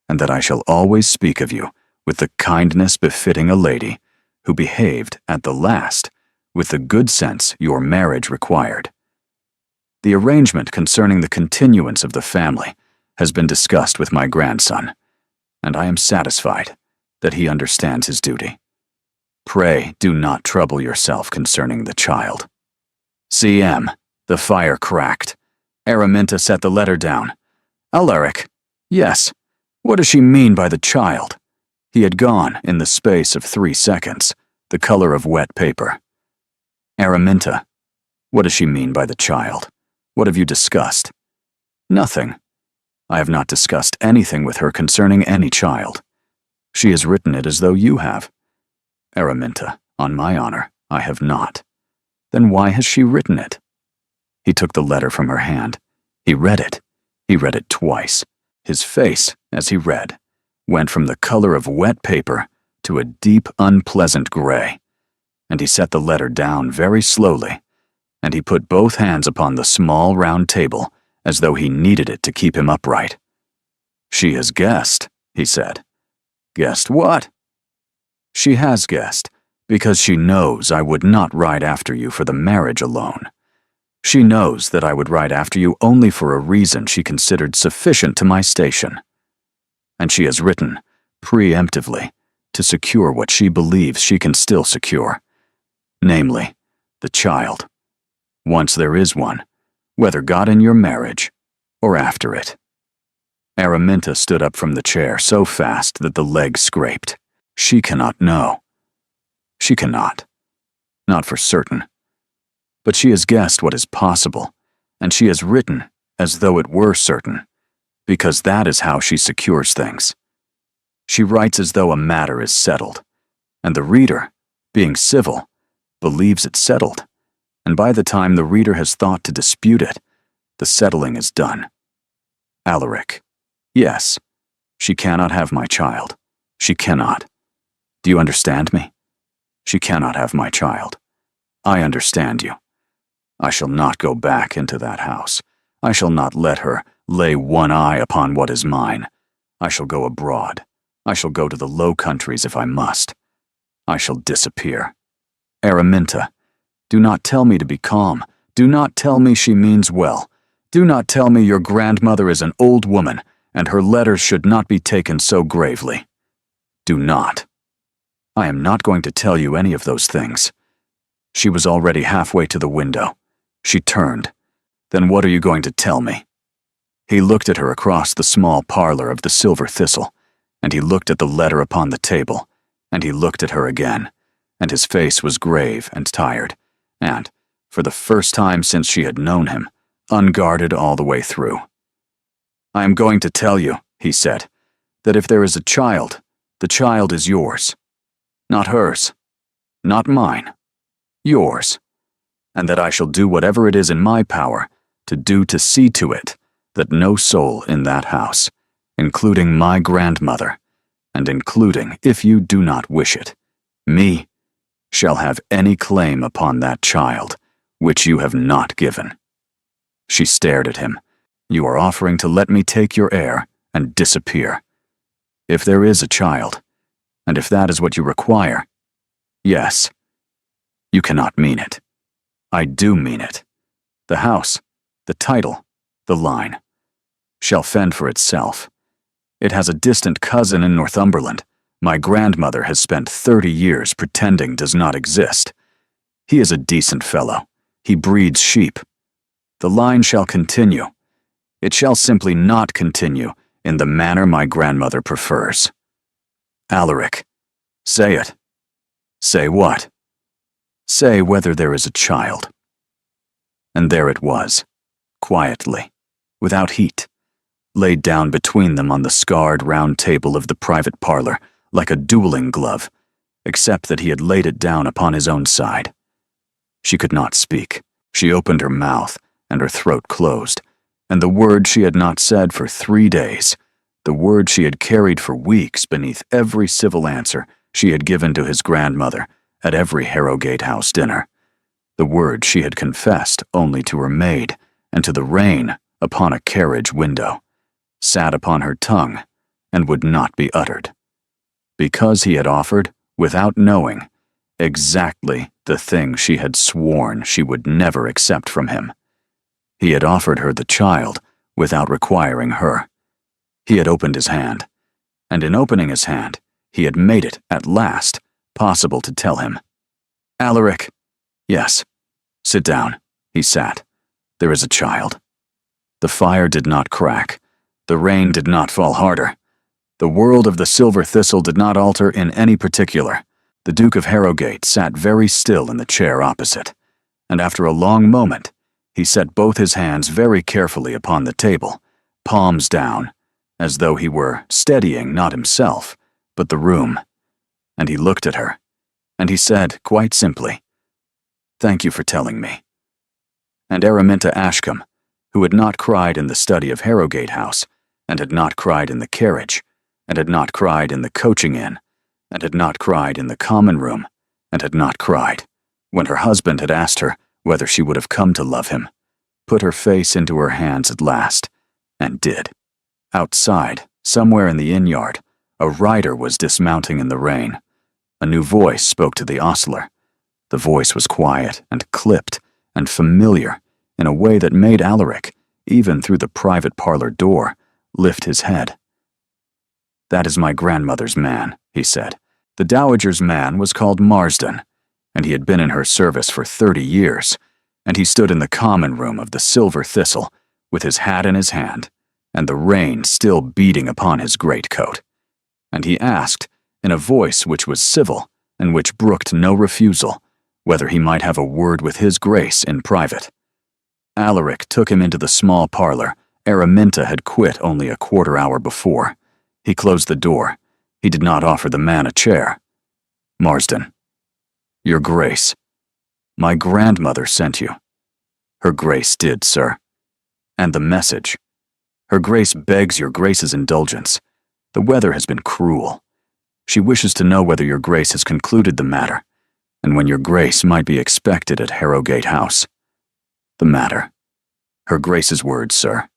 and that I shall always speak of you with the kindness befitting a lady who behaved, at the last, with the good sense your marriage required. The arrangement concerning the continuance of the family has been discussed with my grandson, and I am satisfied that he understands his duty. Pray do not trouble yourself concerning the child. C.M. The fire cracked. Araminta set the letter down. Alaric, Yes. What does she mean by the child? He had gone in the space of 3 seconds, the color of wet paper. Araminta, what does she mean by the child? What have you discussed? Nothing. I have not discussed anything with her concerning any child. She has written it as though you have. Araminta, on my honor, I have not. Then why has she written it? He took the letter from her hand. He read it. He read it twice. His face, as he read, went from the color of wet paper to a deep, unpleasant gray. And he set the letter down very slowly, and he put both hands upon the small round table as though he needed it to keep him upright. She has guessed, he said. Guessed what? She has guessed, because she knows I would not ride after you for the marriage alone. She knows that I would ride after you only for a reason she considered sufficient to my station. And she has written, preemptively, to secure what she believes she can still secure. Namely, the child. Once there is one, whether got in your marriage or after it. Araminta stood up from the chair so fast that the leg scraped. She cannot know. She cannot. Not for certain. But she has guessed what is possible, and she has written as though it were certain, because that is how she secures things. She writes as though a matter is settled, and the reader, being civil, believes it settled, and by the time the reader has thought to dispute it, the settling is done. Alaric, yes, she cannot have my child. She cannot. Do you understand me? She cannot have my child. I understand you. I shall not go back into that house. I shall not let her lay one eye upon what is mine. I shall go abroad. I shall go to the Low Countries if I must. I shall disappear. Araminta, do not tell me to be calm. Do not tell me she means well. Do not tell me your grandmother is an old woman and her letters should not be taken so gravely. Do not. I am not going to tell you any of those things. She was already halfway to the window. She turned. Then what are you going to tell me? He looked at her across the small parlor of the Silver Thistle, and he looked at the letter upon the table, and he looked at her again, and his face was grave and tired, and, for the first time since she had known him, unguarded all the way through. I am going to tell you, he said, that if there is a child, the child is yours. Not hers. Not mine. Yours. And that I shall do whatever it is in my power to see to it that no soul in that house, including my grandmother, and including, if you do not wish it, me, shall have any claim upon that child, which you have not given. She stared at him. You are offering to let me take your heir and disappear. If there is a child, and if that is what you require, yes. You cannot mean it. I do mean it. The house, the title, the line, shall fend for itself. It has a distant cousin in Northumberland. My grandmother has spent 30 years pretending does not exist. He is a decent fellow. He breeds sheep. The line shall continue. It shall simply not continue in the manner my grandmother prefers. Alaric, say it. Say what? Say whether there is a child. And there it was, quietly, without heat, laid down between them on the scarred round table of the private parlor, like a dueling glove, except that he had laid it down upon his own side. She could not speak. She opened her mouth, and her throat closed, and the word she had not said for 3 days, the word she had carried for weeks beneath every civil answer she had given to his grandmother at every Harrogate House dinner, the word she had confessed only to her maid and to the rain upon a carriage window, sat upon her tongue and would not be uttered, because he had offered, without knowing, exactly the thing she had sworn she would never accept from him. He had offered her the child without requiring her. He had opened his hand, and in opening his hand, he had made it, at last, possible to tell him. Alaric, yes, sit down. He sat. There is a child. The fire did not crack. The rain did not fall harder. The world of the Silver Thistle did not alter in any particular. The Duke of Harrogate sat very still in the chair opposite, and after a long moment, he set both his hands very carefully upon the table, palms down, as though he were steadying not himself, but the room. And he looked at her, and he said, quite simply, "Thank you for telling me." And Araminta Ashcombe, who had not cried in the study of Harrogate House, and had not cried in the carriage, and had not cried in the coaching inn, and had not cried in the common room, and had not cried when her husband had asked her whether she would have come to love him, put her face into her hands at last, and did. Outside, somewhere in the inn-yard, a rider was dismounting in the rain. A new voice spoke to the ostler. The voice was quiet and clipped and familiar in a way that made Alaric, even through the private parlor door, lift his head. "That is my grandmother's man," he said. The dowager's man was called Marsden, and he had been in her service for 30 years, and he stood in the common room of the Silver Thistle with his hat in his hand, and the rain still beating upon his greatcoat. And he asked, in a voice which was civil and which brooked no refusal, whether he might have a word with his grace in private. Alaric took him into the small parlor Araminta had quit only a quarter hour before. He closed the door. He did not offer the man a chair. "Marsden, your grace, my grandmother sent you." "Her grace did, sir." "And the message. Her grace begs your grace's indulgence. The weather has been cruel. She wishes to know whether your grace has concluded the matter, and when your grace might be expected at Harrogate House." "The matter." "Her grace's words, sir."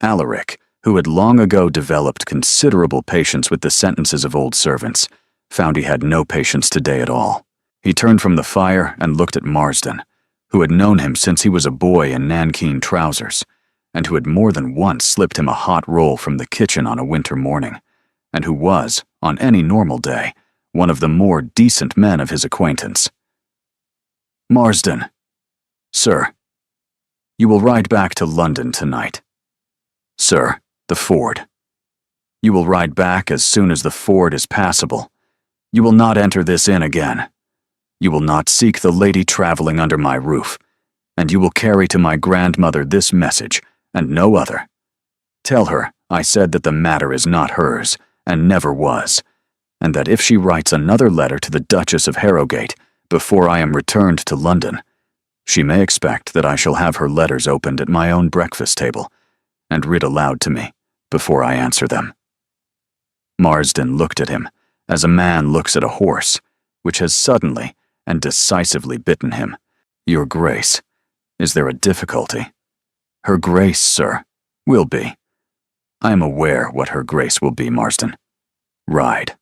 Alaric, who had long ago developed considerable patience with the sentences of old servants, found he had no patience today at all. He turned from the fire and looked at Marsden, who had known him since he was a boy in nankeen trousers, and who had more than once slipped him a hot roll from the kitchen on a winter morning, and who was, on any normal day, one of the more decent men of his acquaintance. "Marsden." "Sir." "You will ride back to London tonight." "Sir, the ford." "You will ride back as soon as the ford is passable. You will not enter this inn again. You will not seek the lady traveling under my roof, and you will carry to my grandmother this message, and no other. Tell her I said that the matter is not hers, and never was, and that if she writes another letter to the Duchess of Harrogate before I am returned to London, she may expect that I shall have her letters opened at my own breakfast table, and read aloud to me before I answer them." Marsden looked at him as a man looks at a horse, which has suddenly and decisively bitten him. "Your grace, is there a difficulty?" "Her grace, sir, will be." "I am aware what her grace will be, Marsden. Ride.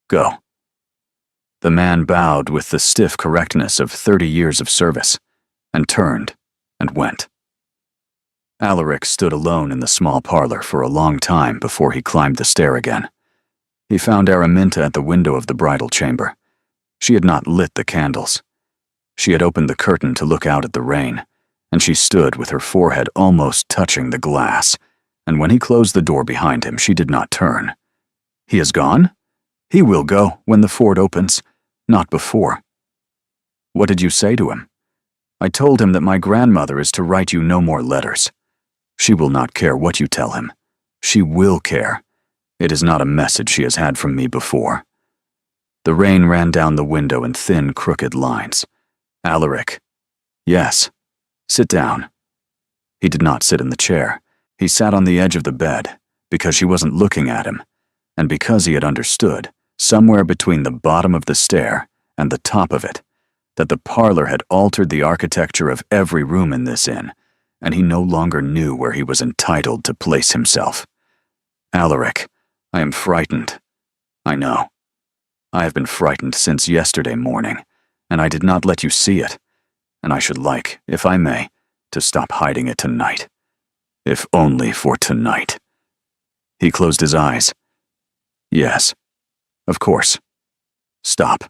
Go." The man bowed with the stiff correctness of 30 years of service, and turned and went. Alaric stood alone in the small parlor for a long time before he climbed the stair again. He found Araminta at the window of the bridal chamber. She had not lit the candles. She had opened the curtain to look out at the rain, and she stood with her forehead almost touching the glass, and when he closed the door behind him, she did not turn. "He has gone? He will go when the ford opens, not before." "What did you say to him?" "I told him that my grandmother is to write you no more letters. She will not care what you tell him. She will care. It is not a message she has had from me before." The rain ran down the window in thin, crooked lines. "Alaric." "Yes." "Sit down." He did not sit in the chair. He sat on the edge of the bed, because she wasn't looking at him, and because he had understood, somewhere between the bottom of the stair and the top of it, that the parlor had altered the architecture of every room in this inn, and he no longer knew where he was entitled to place himself. "Alaric, I am frightened." "I know. I have been frightened since yesterday morning, and I did not let you see it, and I should like, if I may, to stop hiding it tonight. If only for tonight." He closed his eyes. "Yes, of course. Stop."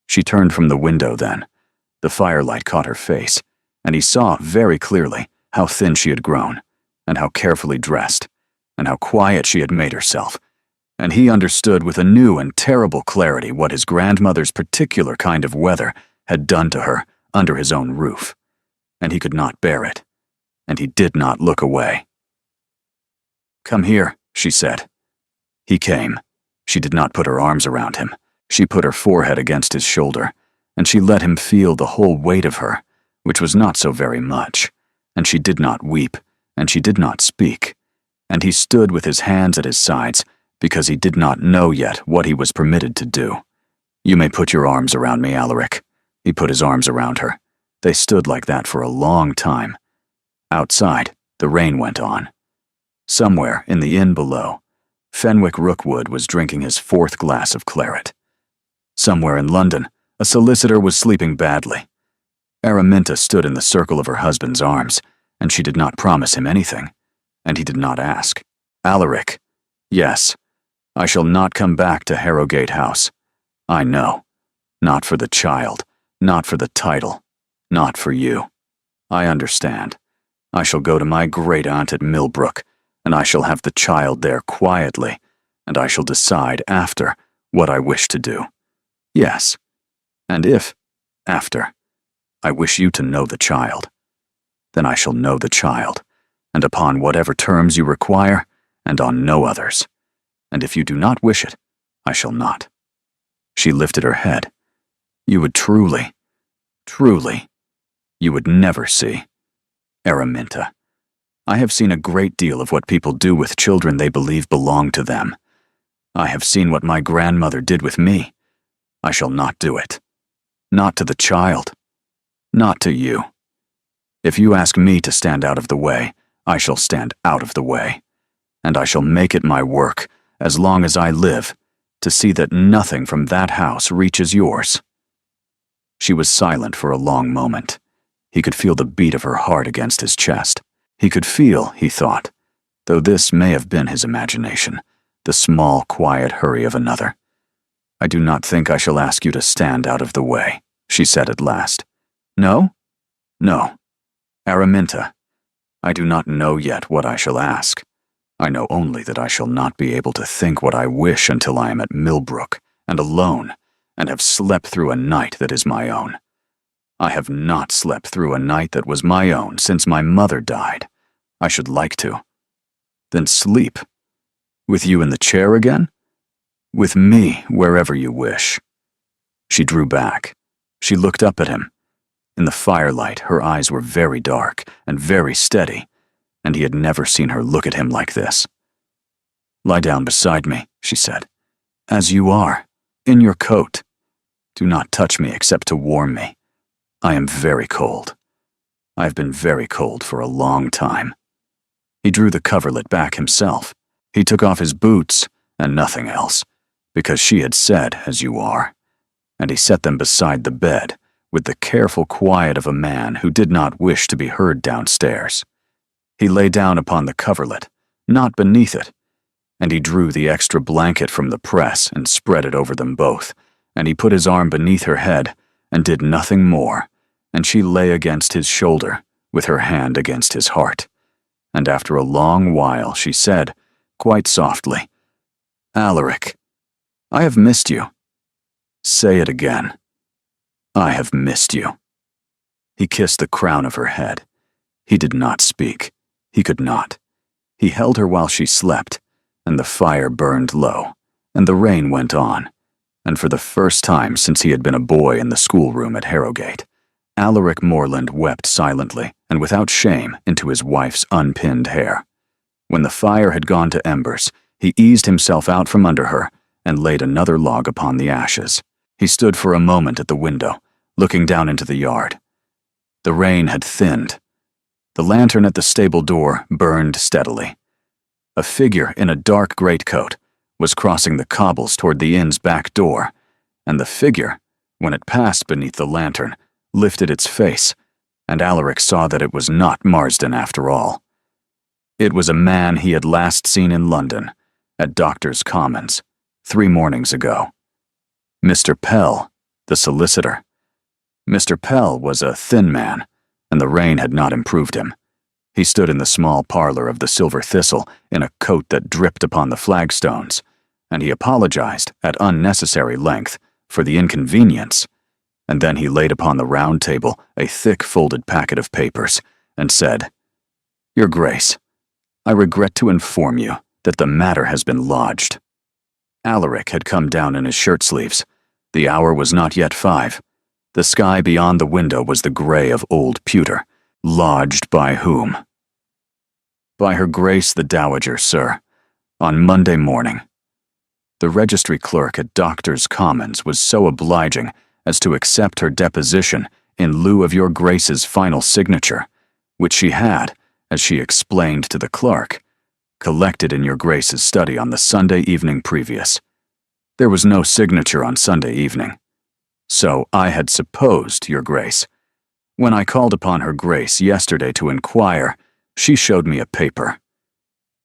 She turned from the window then. The firelight caught her face, and he saw very clearly how thin she had grown, and how carefully dressed, and how quiet she had made herself, and he understood with a new and terrible clarity what his grandmother's particular kind of weather had done to her under his own roof, and he could not bear it, and he did not look away. "Come here," she said. He came. She did not put her arms around him. She put her forehead against his shoulder, and she let him feel the whole weight of her, which was not so very much, and she did not weep, and she did not speak, and he stood with his hands at his sides, because he did not know yet what he was permitted to do. "You may put your arms around me, Alaric." He put his arms around her. They stood like that for a long time. Outside, the rain went on. Somewhere in the inn below, Fenwick Rookwood was drinking his 4th glass of claret. Somewhere in London, a solicitor was sleeping badly. Araminta stood in the circle of her husband's arms, and she did not promise him anything, and he did not ask. "Alaric, yes, I shall not come back to Harrogate House. I know. Not for the child, not for the title, not for you. I understand. I shall go to my great-aunt at Millbrook, and I shall have the child there quietly, and I shall decide after what I wish to do. Yes, and if, after, I wish you to know the child, then I shall know the child, and upon whatever terms you require, and on no others. And if you do not wish it, I shall not." She lifted her head. "You would truly, you would never see. Araminta, I have seen a great deal of what people do with children they believe belong to them. I have seen what my grandmother did with me. I shall not do it. Not to the child. Not to you. If you ask me to stand out of the way, I shall stand out of the way. And I shall make it my work, as long as I live, to see that nothing from that house reaches yours." She was silent for a long moment. He could feel the beat of her heart against his chest. He could feel, he thought, though this may have been his imagination, the small, quiet hurry of another. "I do not think I shall ask you to stand out of the way," she said at last. "No? No. Araminta, I do not know yet what I shall ask. I know only that I shall not be able to think what I wish until I am at Millbrook, and alone, and have slept through a night that is my own. I have not slept through a night that was my own since my mother died. I should like to. Then sleep. With you in the chair again? With me wherever you wish." She drew back. She looked up at him. In the firelight, her eyes were very dark and very steady, and he had never seen her look at him like this. "Lie down beside me," she said. "As you are, in your coat. Do not touch me except to warm me. I am very cold. I have been very cold for a long time." He drew the coverlet back himself. He took off his boots and nothing else, because she had said, "as you are," and he set them beside the bed with the careful quiet of a man who did not wish to be heard downstairs. He lay down upon the coverlet, not beneath it, and he drew the extra blanket from the press and spread it over them both, and he put his arm beneath her head and did nothing more, and she lay against his shoulder with her hand against his heart. And after a long while she said, quite softly, "Alaric, I have missed you." "Say it again." "I have missed you." He kissed the crown of her head. He did not speak. He could not. He held her while she slept, and the fire burned low, and the rain went on, and for the first time since he had been a boy in the schoolroom at Harrogate, Alaric Morland wept silently and without shame into his wife's unpinned hair. When the fire had gone to embers, he eased himself out from under her and laid another log upon the ashes. He stood for a moment at the window, looking down into the yard. The rain had thinned. The lantern at the stable door burned steadily. A figure in a dark greatcoat was crossing the cobbles toward the inn's back door, and the figure, when it passed beneath the lantern, lifted its face, and Alaric saw that it was not Marsden after all. It was a man he had last seen in London, at Doctors' Commons, 3 mornings ago. Mr. Pell, the solicitor. Mr. Pell was a thin man, and the rain had not improved him. He stood in the small parlor of the Silver Thistle in a coat that dripped upon the flagstones, and he apologized at unnecessary length for the inconvenience. And then he laid upon the round table a thick folded packet of papers and said, "Your Grace, I regret to inform you that the matter has been lodged." Alaric had come down in his shirt sleeves. The hour was not yet 5. The sky beyond the window was the gray of old pewter. Lodged by whom? By Her Grace the Dowager, sir, on Monday morning. The registry clerk at Doctors' Commons was so obliging as to accept her deposition in lieu of your Grace's final signature, which she had, as she explained to the clerk, collected in your Grace's study on the Sunday evening previous. There was no signature on Sunday evening. So I had supposed, your Grace. When I called upon Her Grace yesterday to inquire, she showed me a paper.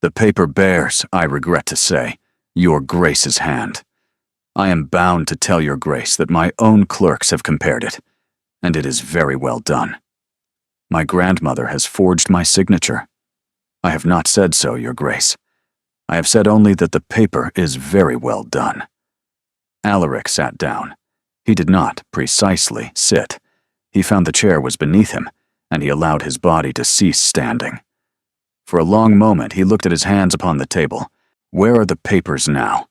The paper bears, I regret to say, your Grace's hand. I am bound to tell your Grace that my own clerks have compared it, and it is very well done. My grandmother has forged my signature. I have not said so, your Grace. I have said only that the paper is very well done. Alaric sat down. He did not, precisely, sit. He found the chair was beneath him, and he allowed his body to cease standing. For a long moment he looked at his hands upon the table. Where are the papers now?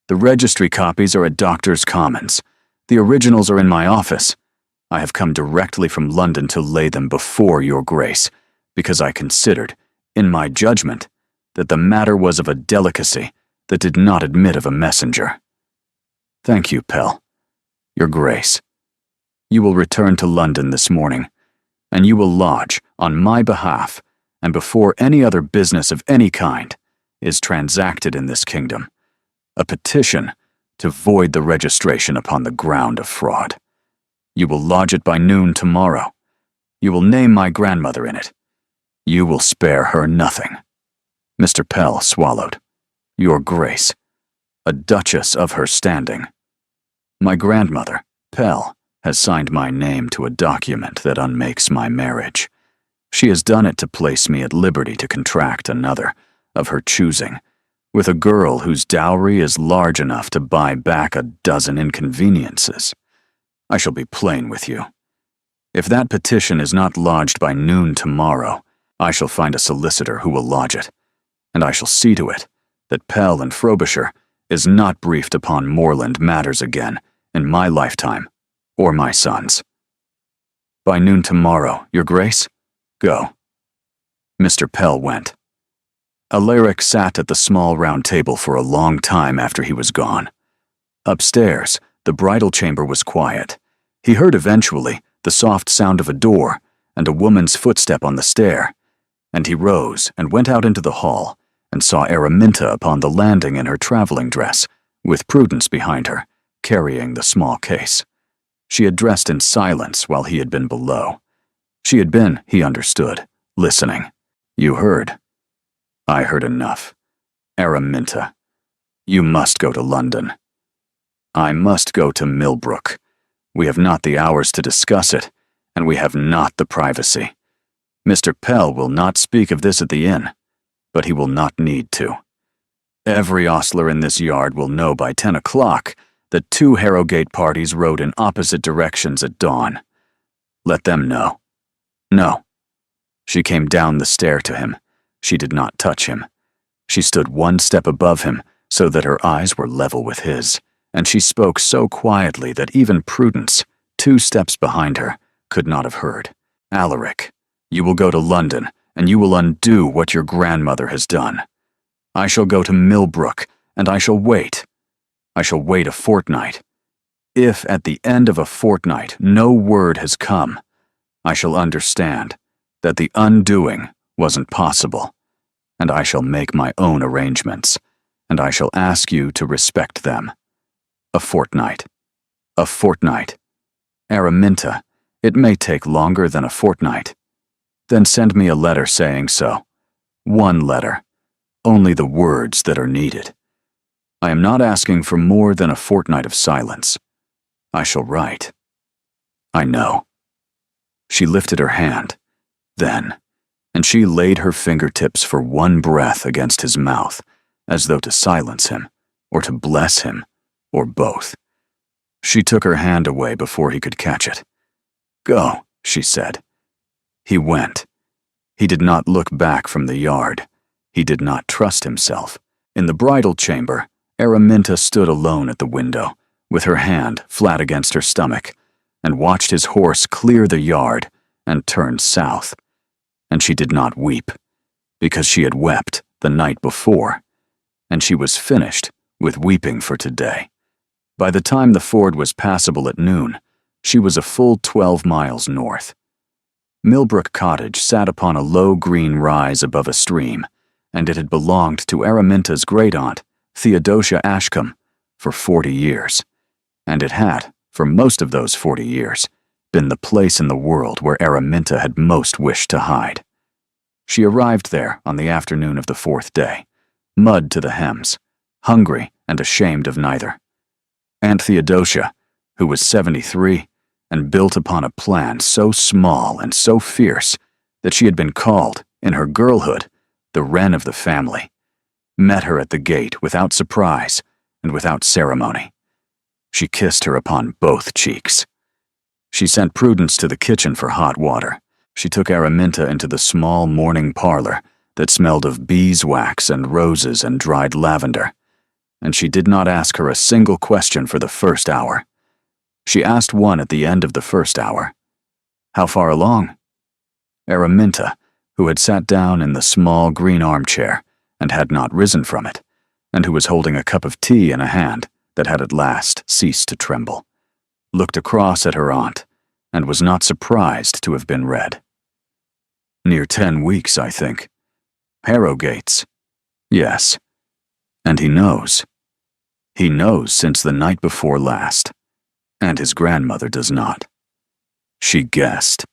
The registry copies are at Doctors' Commons. The originals are in my office. I have come directly from London to lay them before your Grace, because I considered, in my judgment, that the matter was of a delicacy that did not admit of a messenger. Thank you, Pell. Your Grace. You will return to London this morning, and you will lodge, on my behalf, and before any other business of any kind is transacted in this kingdom, a petition to void the registration upon the ground of fraud. You will lodge it by noon tomorrow. You will name my grandmother in it. You will spare her nothing. Mr. Pell swallowed. Your Grace, a duchess of her standing. My grandmother, Pell, has signed my name to a document that unmakes my marriage. She has done it to place me at liberty to contract another, of her choosing, with a girl whose dowry is large enough to buy back a dozen inconveniences. I shall be plain with you. If that petition is not lodged by noon tomorrow, I shall find a solicitor who will lodge it, and I shall see to it that Pell and Frobisher is not briefed upon moorland matters again in my lifetime or my son's. By noon tomorrow, your Grace, go. Mr. Pell went. Alaric sat at the small round table for a long time after he was gone. Upstairs, the bridal chamber was quiet. He heard eventually the soft sound of a door and a woman's footstep on the stair, and he rose and went out into the hall and saw Araminta upon the landing in her traveling dress, with Prudence behind her, carrying the small case. She had dressed in silence while he had been below. She had been, he understood, listening. You heard. I heard enough. Araminta, you must go to London. I must go to Millbrook. We have not the hours to discuss it, and we have not the privacy. Mr. Pell will not speak of this at the inn, but he will not need to. Every ostler in this yard will know by 10 o'clock that 2 Harrogate parties rode in opposite directions at dawn. Let them know. No. She came down the stair to him. She did not touch him. She stood 1 step above him so that her eyes were level with his, and she spoke so quietly that even Prudence, 2 steps behind her, could not have heard. Alaric, you will go to London, and you will undo what your grandmother has done. I shall go to Millbrook, and I shall wait. I shall wait a fortnight. If at the end of a fortnight no word has come, I shall understand that the undoing wasn't possible, and I shall make my own arrangements, and I shall ask you to respect them. A fortnight. A fortnight. Araminta, it may take longer than a fortnight. Then send me a letter saying so. 1 letter. Only the words that are needed. I am not asking for more than a fortnight of silence. I shall write. I know. She lifted her hand. Then, and she laid her fingertips for one breath against his mouth, as though to silence him, or to bless him, or both. She took her hand away before he could catch it. "Go," she said. He went. He did not look back from the yard. He did not trust himself. In the bridal chamber, Araminta stood alone at the window, with her hand flat against her stomach, and watched his horse clear the yard and turn south. And she did not weep, because she had wept the night before, and she was finished with weeping for today. By the time the ford was passable at noon, she was a full 12 miles north. Millbrook Cottage sat upon a low green rise above a stream, and it had belonged to Araminta's great-aunt, Theodosia Ashcombe, for 40 years, and it had, for most of those 40 years, been the place in the world where Araminta had most wished to hide. She arrived there on the afternoon of the 4th day, mud to the hems, hungry and ashamed of neither. Aunt Theodosia, who was 73, and built upon a plan so small and so fierce that she had been called, in her girlhood, the wren of the family, met her at the gate without surprise and without ceremony. She kissed her upon both cheeks. She sent Prudence to the kitchen for hot water. She took Araminta into the small morning parlor that smelled of beeswax and roses and dried lavender, and she did not ask her a single question for the first hour. She asked one at the end of the first hour. "How far along?" Araminta, who had sat down in the small green armchair and had not risen from it, and who was holding a cup of tea in a hand that had at last ceased to tremble, looked across at her aunt and was not surprised to have been read. "Near 10 weeks, I think. Harrogate. Yes. And he knows. He knows since the night before last. And his grandmother does not." She guessed.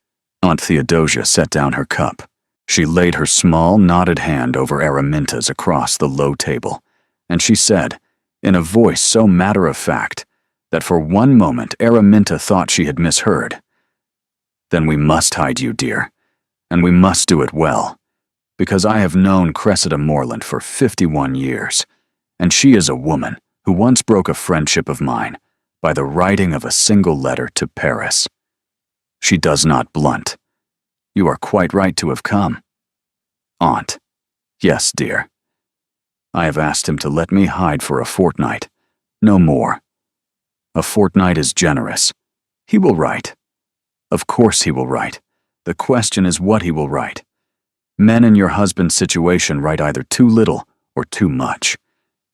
Aunt Theodosia set down her cup. She laid her small, knotted hand over Araminta's across the low table, and she said, in a voice so matter-of-fact that for one moment Araminta thought she had misheard, "Then we must hide you, dear, and we must do it well, because I have known Cressida Morland for 51 years, and she is a woman who once broke a friendship of mine by the writing of a single letter to Paris. She does not blunt. You are quite right to have come." "Aunt." "Yes, dear. I have asked him to let me hide for a fortnight, no more. A fortnight is generous. He will write. Of course he will write. The question is what he will write. Men in your husband's situation write either too little or too much.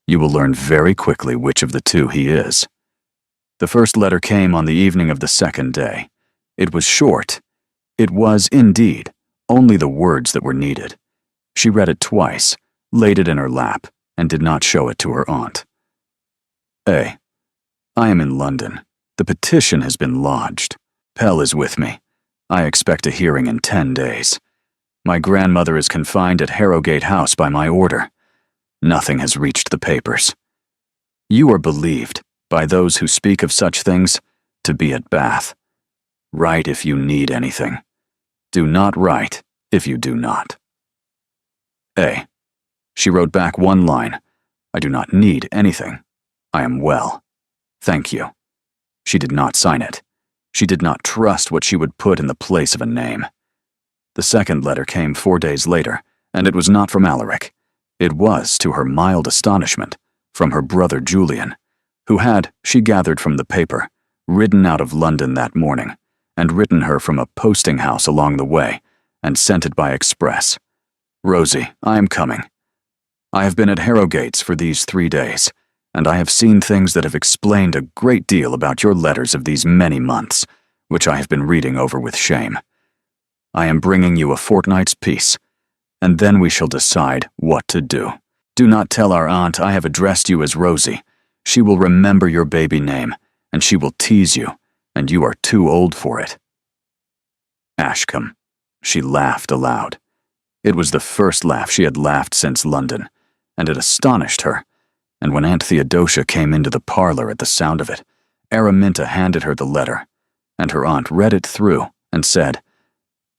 You will learn very quickly which of the two he is." The first letter came on the evening of the 2nd day. It was short. It was, indeed, only the words that were needed. She read it twice, laid it in her lap, and did not show it to her aunt. "A. I am in London. The petition has been lodged. Pell is with me. I expect a hearing in 10 days. My grandmother is confined at Harrogate House by my order. Nothing has reached the papers. You are believed, by those who speak of such things, to be at Bath. Write if you need anything. Do not write if you do not." A. She wrote back one line. "I do not need anything. I am well. Thank you." She did not sign it. She did not trust what she would put in the place of a name. The second letter came 4 days later, and it was not from Alaric. It was, to her mild astonishment, from her brother Julian, who had, she gathered from the paper, ridden out of London that morning, and written her from a posting-house along the way, and sent it by express. "Rosie, I am coming. I have been at Harrogate's for these 3 days, and I have seen things that have explained a great deal about your letters of these many months, which I have been reading over with shame. I am bringing you a fortnight's peace, and then we shall decide what to do. Do not tell our aunt I have addressed you as Rosie. She will remember your baby name, and she will tease you, and you are too old for it. Ashcombe." She laughed aloud. It was the first laugh she had laughed since London, and it astonished her, and when Aunt Theodosia came into the parlor at the sound of it, Araminta handed her the letter, and her aunt read it through and said,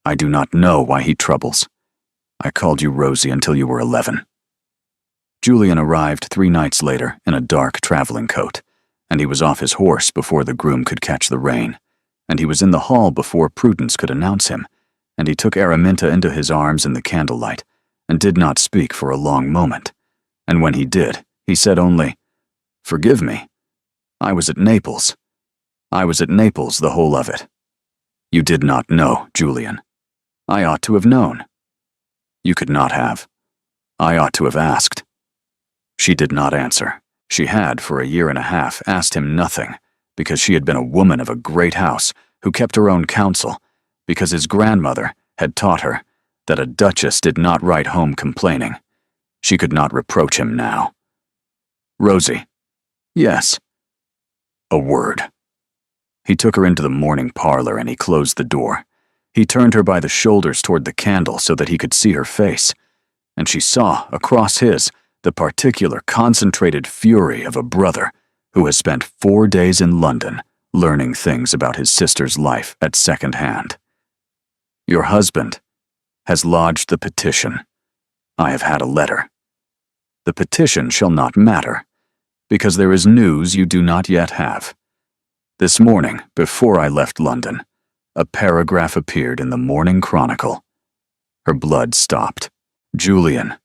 "I do not know why he troubles. I called you Rosie until you were 11. Julian arrived 3 nights later in a dark traveling coat, and he was off his horse before the groom could catch the rein, and he was in the hall before Prudence could announce him, and he took Araminta into his arms in the candlelight, and did not speak for a long moment, and when he did, he said only, "Forgive me. I was at Naples. I was at Naples the whole of it. You did not know, Julian. I ought to have known. You could not have. I ought to have asked." She did not answer. She had, for 1.5 years, asked him nothing, because she had been a woman of a great house who kept her own counsel, because his grandmother had taught her that a duchess did not write home complaining. She could not reproach him now. "Rosie." "Yes." "A word." He took her into the morning parlor and he closed the door. He turned her by the shoulders toward the candle so that he could see her face, and she saw, across his, the particular concentrated fury of a brother who has spent 4 days in London learning things about his sister's life at second hand. "Your husband has lodged the petition. I have had a letter. The petition shall not matter, because there is news you do not yet have. This morning, before I left London, a paragraph appeared in the Morning Chronicle." Her blood stopped. "Julian.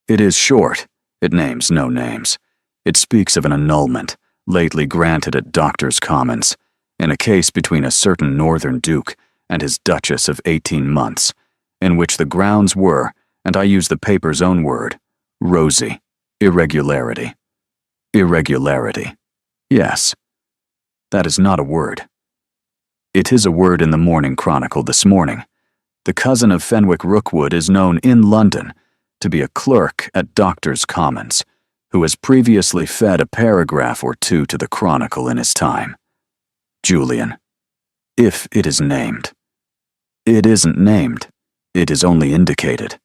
It is short. It names no names. It speaks of an annulment, lately granted at Doctors' Commons, in a case between a certain northern duke and his duchess of 18 months, in which the grounds were, and I use the paper's own word, Rosie, irregularity. Irregularity. Yes. That is not a word. It is a word in the Morning Chronicle this morning. The cousin of Fenwick Rookwood is known in London to be a clerk at Doctors' Commons, who has previously fed a paragraph or 2 to the Chronicle in his time. Julian, if it is named. It isn't named. It is only indicated.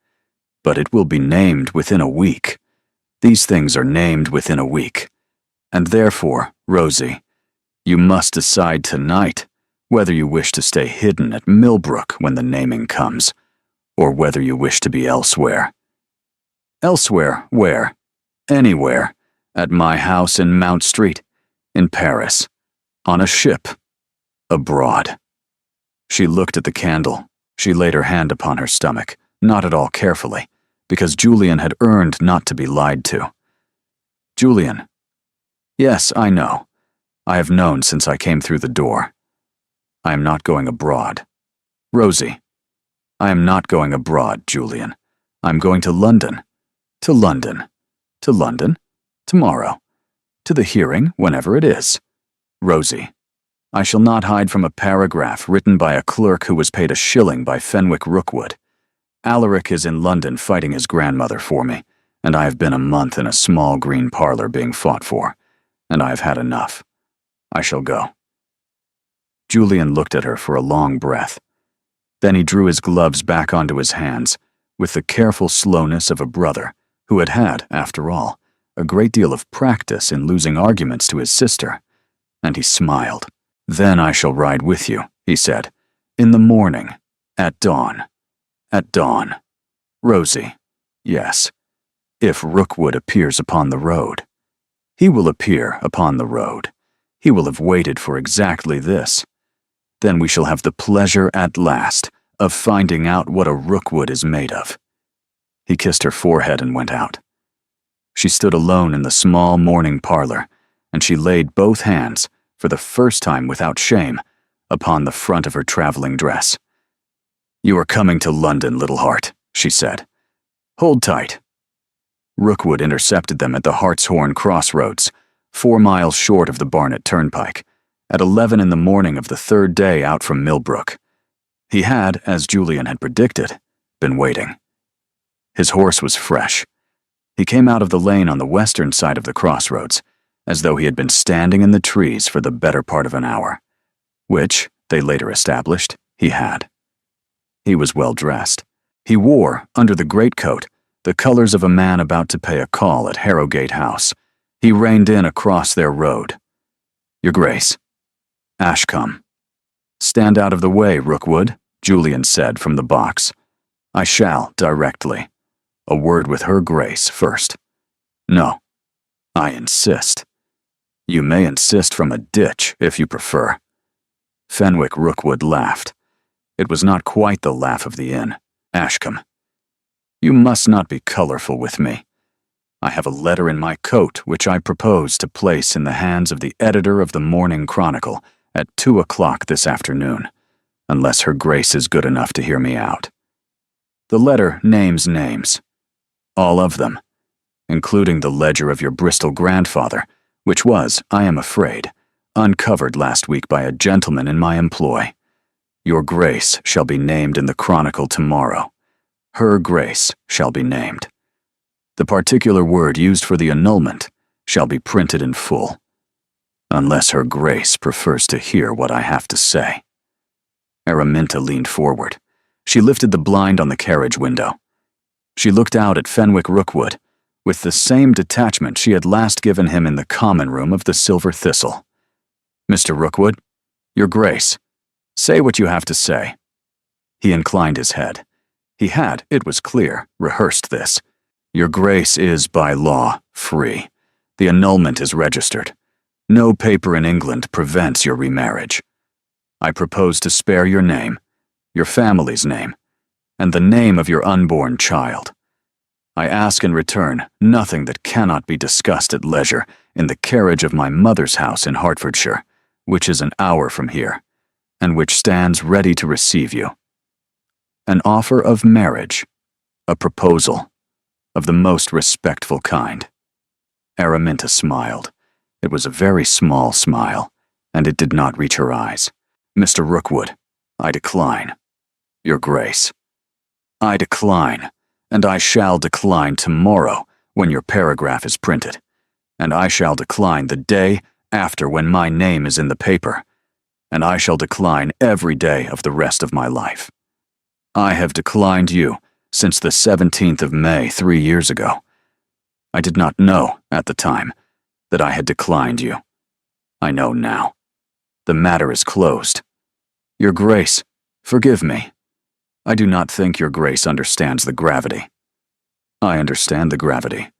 But it will be named within a week. These things are named within a week. And therefore, Rosie, you must decide tonight whether you wish to stay hidden at Millbrook when the naming comes, or whether you wish to be elsewhere. Elsewhere where? Anywhere. At my house in Mount Street, in Paris, on a ship, abroad. She looked at the candle. She laid her hand upon her stomach, not at all carefully, because Julian had earned not to be lied to. Julian. Yes, I know. I have known since I came through the door. I am not going abroad. Rosie. I am not going abroad, Julian. I'm going to London. To London. To London. Tomorrow. To the hearing, whenever it is. Rosie. I shall not hide from a paragraph written by a clerk who was paid 1 shilling by Fenwick Rookwood. Alaric is in London fighting his grandmother for me, and I have been a month in a small green parlor being fought for, and I have had enough. I shall go. Julian looked at her for a long breath. Then he drew his gloves back onto his hands, with the careful slowness of a brother who had had, after all, a great deal of practice in losing arguments to his sister, and he smiled. Then I shall ride with you, he said, in the morning, at dawn. At dawn. Rosie. Yes. If Rookwood appears upon the road. He will appear upon the road. He will have waited for exactly this. Then we shall have the pleasure at last of finding out what a Rookwood is made of. He kissed her forehead and went out. She stood alone in the small morning parlor, and she laid both hands, for the first time without shame, upon the front of her traveling dress. You are coming to London, little heart, she said. Hold tight. Rookwood intercepted them at the Hartshorn crossroads, 4 miles short of the Barnet Turnpike, at 11 in the morning of the 3rd day out from Millbrook. He had, as Julian had predicted, been waiting. His horse was fresh. He came out of the lane on the western side of the crossroads, as though he had been standing in the trees for the better part of an hour, which, they later established, he had. He was well dressed. He wore, under the greatcoat, the colors of a man about to pay a call at Harrogate House. He reined in across their road. Your Grace. Ashcombe. Stand out of the way, Rookwood, Julian said from the box. I shall, directly. A word with Her Grace first. No. I insist. You may insist from a ditch, if you prefer. Fenwick Rookwood laughed. It was not quite the laugh of the inn. Ashcombe. You must not be colorful with me. I have a letter in my coat which I propose to place in the hands of the editor of the Morning Chronicle at 2 o'clock this afternoon, unless Her Grace is good enough to hear me out. The letter names names. All of them, including the ledger of your Bristol grandfather, which was, I am afraid, uncovered last week by a gentleman in my employ. Your Grace shall be named in the Chronicle tomorrow. Her Grace shall be named. The particular word used for the annulment shall be printed in full, unless Her Grace prefers to hear what I have to say. Araminta leaned forward. She lifted the blind on the carriage window. She looked out at Fenwick Rookwood, with the same detachment she had last given him in the common room of the Silver Thistle. Mr. Rookwood, Your Grace, say what you have to say. He inclined his head. He had, it was clear, rehearsed this. Your Grace is, by law, free. The annulment is registered. No paper in England prevents your remarriage. I propose to spare your name, your family's name, and the name of your unborn child. I ask in return nothing that cannot be discussed at leisure in the carriage of my mother's house in Hertfordshire, which is an hour from here, and which stands ready to receive you. An offer of marriage, a proposal, of the most respectful kind. Araminta smiled. It was a very small smile, and it did not reach her eyes. Mr. Rookwood, I decline. Your Grace. I decline, and I shall decline tomorrow when your paragraph is printed, and I shall decline the day after when my name is in the paper, and I shall decline every day of the rest of my life. I have declined you since the 17th of May 3 years ago. I did not know, at the time, that I had declined you. I know now. The matter is closed. Your Grace, forgive me. I do not think Your Grace understands the gravity. I understand the gravity.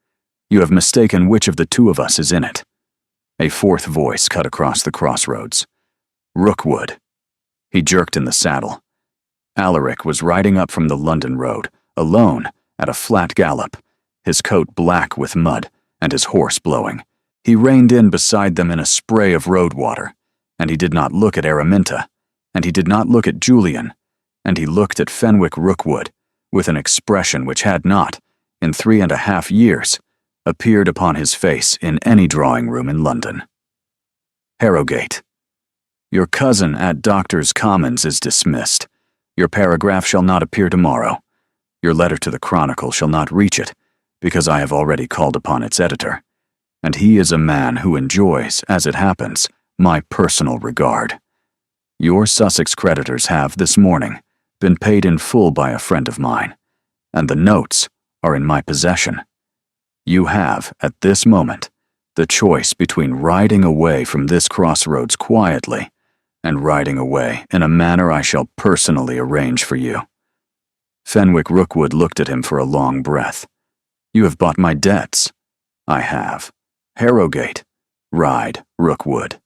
You have mistaken which of the two of us is in it. A fourth voice cut across the crossroads. Rookwood. He jerked in the saddle. Alaric was riding up from the London road, alone, at a flat gallop, his coat black with mud and his horse blowing. He reined in beside them in a spray of road water, and he did not look at Araminta, and he did not look at Julian, and he looked at Fenwick Rookwood with an expression which had not, in 3.5 years, appeared upon his face in any drawing-room in London. Harrogate. Your cousin at Doctors' Commons is dismissed. Your paragraph shall not appear tomorrow. Your letter to the Chronicle shall not reach it, because I have already called upon its editor, and he is a man who enjoys, as it happens, my personal regard. Your Sussex creditors have, this morning, been paid in full by a friend of mine, and the notes are in my possession. You have, at this moment, the choice between riding away from this crossroads quietly and riding away in a manner I shall personally arrange for you. Fenwick Rookwood looked at him for a long breath. You have bought my debts. I have. Harrogate. Ride, Rookwood.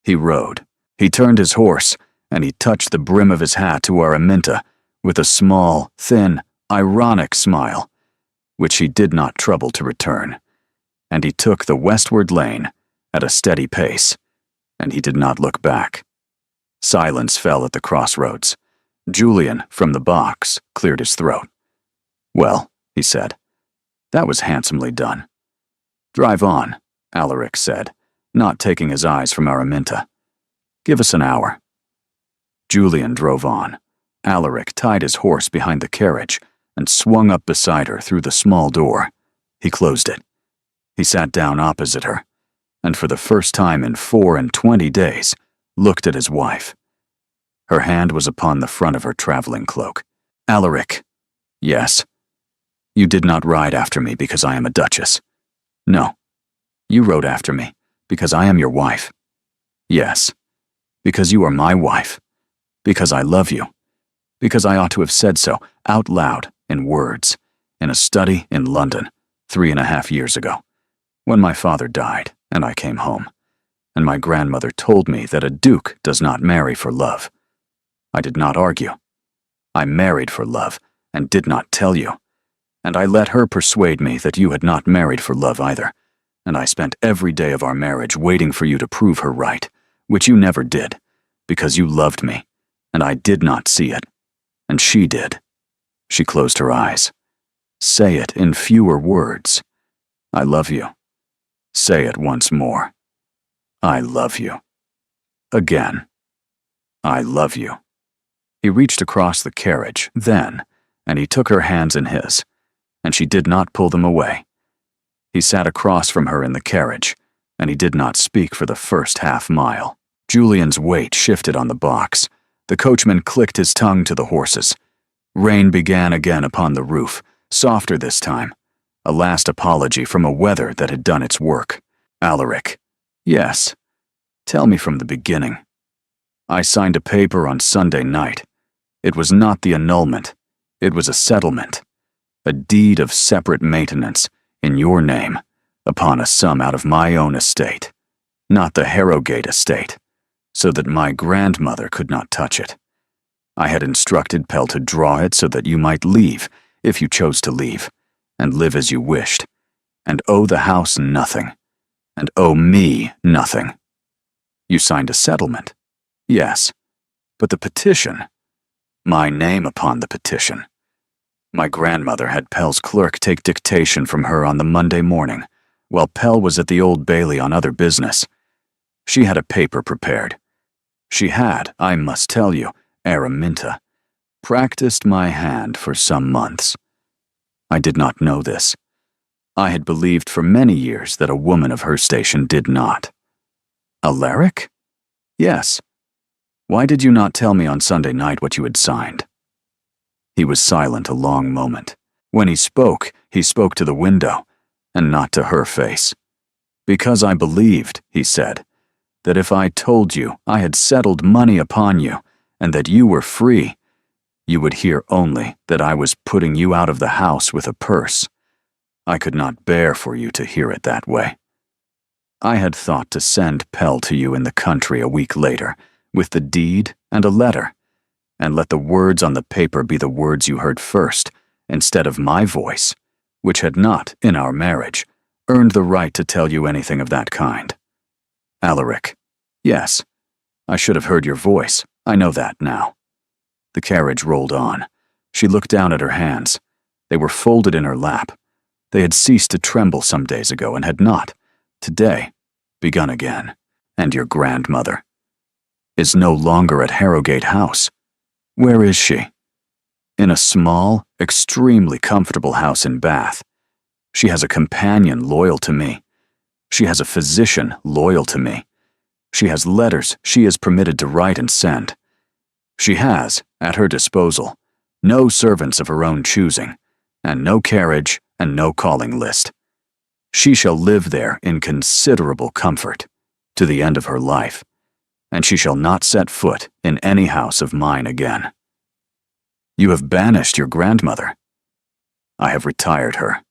He rode. He turned his horse, and he touched the brim of his hat to Araminta with a small, thin, ironic smile, which he did not trouble to return. And he took the westward lane at a steady pace, and he did not look back. Silence fell at the crossroads. Julian, from the box, cleared his throat. Well, he said, that was handsomely done. Drive on, Alaric said, not taking his eyes from Araminta. Give us an hour. Julian drove on. Alaric tied his horse behind the carriage and swung up beside her through the small door. He closed it. He sat down opposite her, and for the first time in 24 days, looked at his wife. Her hand was upon the front of her traveling cloak. Alaric. Yes. You did not ride after me because I am a duchess. No. You rode after me because I am your wife. Yes. Because you are my wife. Because I love you. because I ought to have said so out loud in words in a study in London 3.5 years ago, when my father died and I came home, and my grandmother told me that a duke does not marry for love. I did not argue. I married for love and did not tell you, and I let her persuade me that you had not married for love either, and I spent every day of our marriage waiting for you to prove her right, which you never did, because you loved me, and I did not see it, and she did. She closed her eyes. Say it in fewer words. I love you. Say it once more. I love you. Again. I love you. He reached across the carriage then, and he took her hands in his, and she did not pull them away. He sat across from her in the carriage, and he did not speak for the first half-mile. Julian's weight shifted on the box. The coachman clicked his tongue to the horses. Rain began again upon the roof, softer this time, a last apology from a weather that had done its work. Alaric. Yes. Tell me from the beginning. I signed a paper on Sunday night. It was not the annulment. It was a settlement. A deed of separate maintenance, in your name, upon a sum out of my own estate, not the Harrogate estate, so that my grandmother could not touch it. I had instructed Pell to draw it so that you might leave, if you chose to leave, and live as you wished, and owe the house nothing, and owe me nothing. You signed a settlement. Yes, but the petition, my name upon the petition. My grandmother had Pell's clerk take dictation from her on the Monday morning, while Pell was at the Old Bailey on other business. She had a paper prepared. She had, I must tell you, Araminta, practiced my hand for some months. I did not know this. I had believed for many years that a woman of her station did not. Alaric? Yes. Why did you not tell me on Sunday night what you had signed? He was silent a long moment. When he spoke to the window, and not to her face. Because I believed, he said, that if I told you I had settled money upon you, and that you were free, you would hear only that I was putting you out of the house with a purse. I could not bear for you to hear it that way. I had thought to send Pell to you in the country a week later, with the deed and a letter, and let the words on the paper be the words you heard first, instead of my voice, which had not, in our marriage, earned the right to tell you anything of that kind. Alaric. Yes. I should have heard your voice. I know that now. The carriage rolled on. She looked down at her hands. They were folded in her lap. They had ceased to tremble some days ago and had not, today, begun again. And your grandmother is no longer at Harrogate House. Where is she? In a small, extremely comfortable house in Bath. She has a companion loyal to me. She has a physician loyal to me. She has letters she is permitted to write and send. She has, at her disposal, no servants of her own choosing, and no carriage and no calling list. She shall live there in considerable comfort, to the end of her life, and she shall not set foot in any house of mine again. You have banished your grandmother. I have retired her.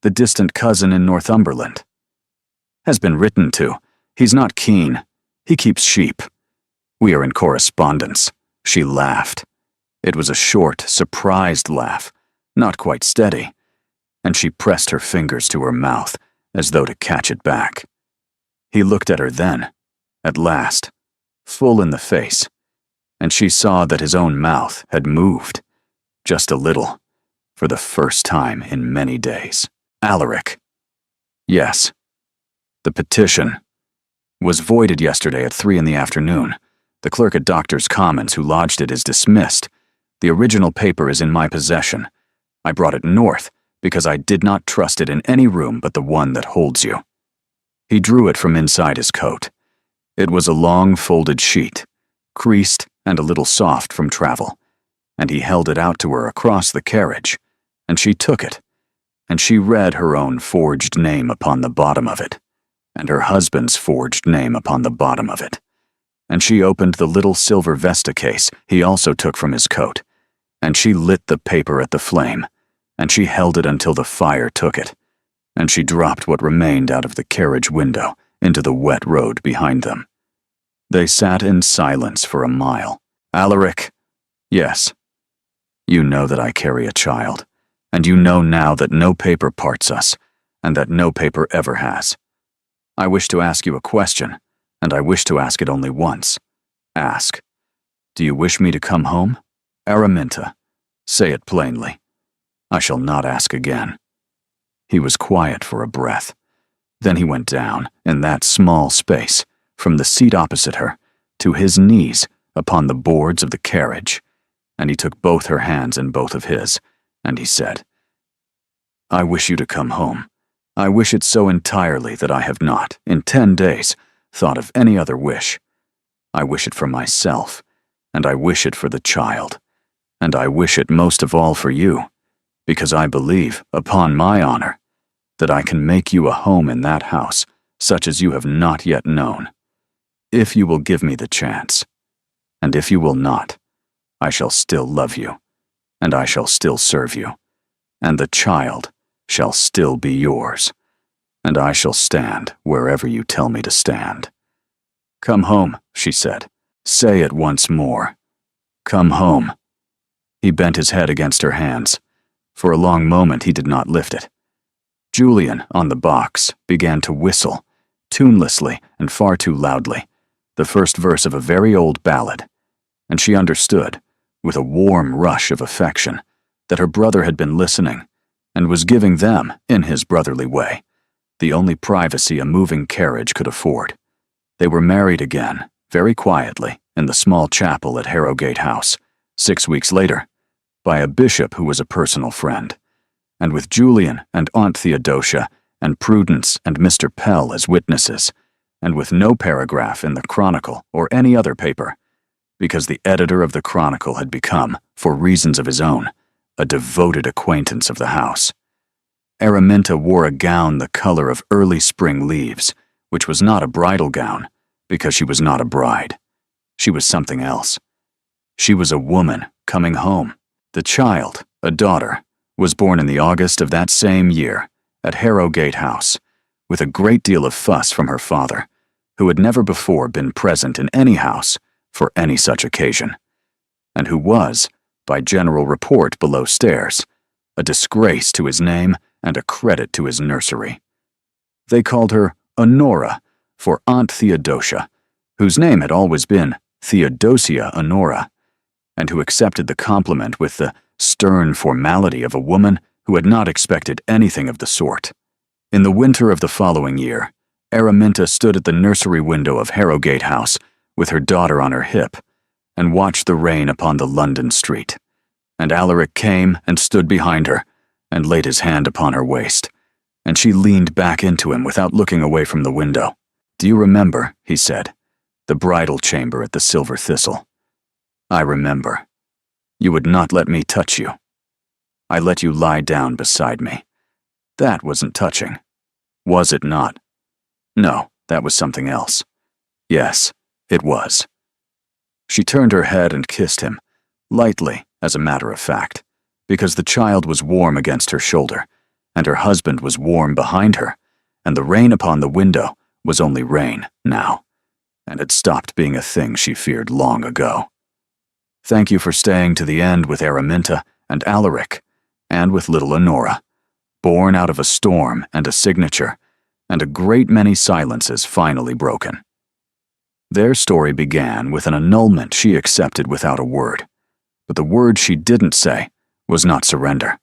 The distant cousin in Northumberland has been written to. He's not keen. He keeps sheep. We are in correspondence. She laughed. It was a short, surprised laugh, not quite steady, and she pressed her fingers to her mouth as though to catch it back. He looked at her then, at last, full in the face, and she saw that his own mouth had moved, just a little, for the first time in many days. Alaric. Yes. The petition was voided yesterday at 3 p.m. The clerk at Doctors' Commons who lodged it is dismissed. The original paper is in my possession. I brought it north because I did not trust it in any room but the one that holds you. He drew it from inside his coat. It was a long folded sheet, creased and a little soft from travel, and he held it out to her across the carriage, and she took it, and she read her own forged name upon the bottom of it, and her husband's forged name upon the bottom of it, and she opened the little silver Vesta case he also took from his coat, and she lit the paper at the flame, and she held it until the fire took it, and she dropped what remained out of the carriage window into the wet road behind them. They sat in silence for a mile. Alaric, yes. You know that I carry a child, and you know now that no paper parts us, and that no paper ever has. I wish to ask you a question, and I wish to ask it only once. Ask. Do you wish me to come home? Araminta, say it plainly. I shall not ask again. He was quiet for a breath. Then he went down, in that small space, from the seat opposite her, to his knees upon the boards of the carriage, and he took both her hands in both of his, and he said, I wish you to come home. I wish it so entirely that I have not, in 10 days, thought of any other wish. I wish it for myself, and I wish it for the child, and I wish it most of all for you, because I believe, upon my honor, that I can make you a home in that house, such as you have not yet known, if you will give me the chance. And if you will not, I shall still love you, and I shall still serve you, and the child shall still be yours, and I shall stand wherever you tell me to stand. Come home, she said. Say it once more. Come home. He bent his head against her hands. For a long moment he did not lift it. Julian, on the box, began to whistle, tunelessly and far too loudly, the first verse of a very old ballad, and she understood, with a warm rush of affection, that her brother had been listening, and was giving them, in his brotherly way, the only privacy a moving carriage could afford. They were married again, very quietly, in the small chapel at Harrogate House, 6 weeks later, by a bishop who was a personal friend, and with Julian and Aunt Theodosia and Prudence and Mr. Pell as witnesses, and with no paragraph in the Chronicle or any other paper, because the editor of the Chronicle had become, for reasons of his own, a devoted acquaintance of the house. Araminta wore a gown the color of early spring leaves, which was not a bridal gown, because she was not a bride. She was something else. She was a woman coming home. The child, a daughter, was born in the August of that same year at Harrogate House, with a great deal of fuss from her father, who had never before been present in any house for any such occasion, and who was, by general report below stairs, a disgrace to his name and a credit to his nursery. They called her Honora for Aunt Theodosia, whose name had always been Theodosia Honora, and who accepted the compliment with the stern formality of a woman who had not expected anything of the sort. In the winter of the following year, Araminta stood at the nursery window of Harrogate House with her daughter on her hip, and watched the rain upon the London street. And Alaric came and stood behind her, and laid his hand upon her waist, and she leaned back into him without looking away from the window. Do you remember, he said, the bridal chamber at the Silver Thistle? I remember. You would not let me touch you. I let you lie down beside me. That wasn't touching. Was it not? No, that was something else. Yes, it was. She turned her head and kissed him, lightly, as a matter of fact, because the child was warm against her shoulder, and her husband was warm behind her, and the rain upon the window was only rain now, and had stopped being a thing she feared long ago. Thank you for staying to the end with Araminta and Alaric, and with little Honora, born out of a storm and a signature, and a great many silences finally broken. Their story began with an annulment she accepted without a word, but the word she didn't say was not surrender.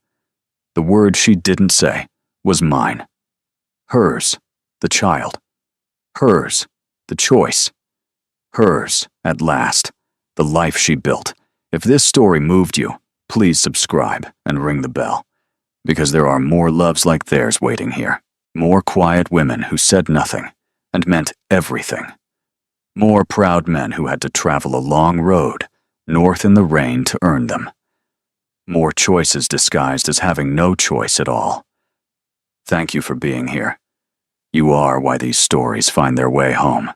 The word she didn't say was mine. Hers, the child. Hers, the choice. Hers, at last, the life she built. If this story moved you, please subscribe and ring the bell, because there are more loves like theirs waiting here. More quiet women who said nothing and meant everything. More proud men who had to travel a long road, north in the rain, to earn them. More choices disguised as having no choice at all. Thank you for being here. You are why these stories find their way home.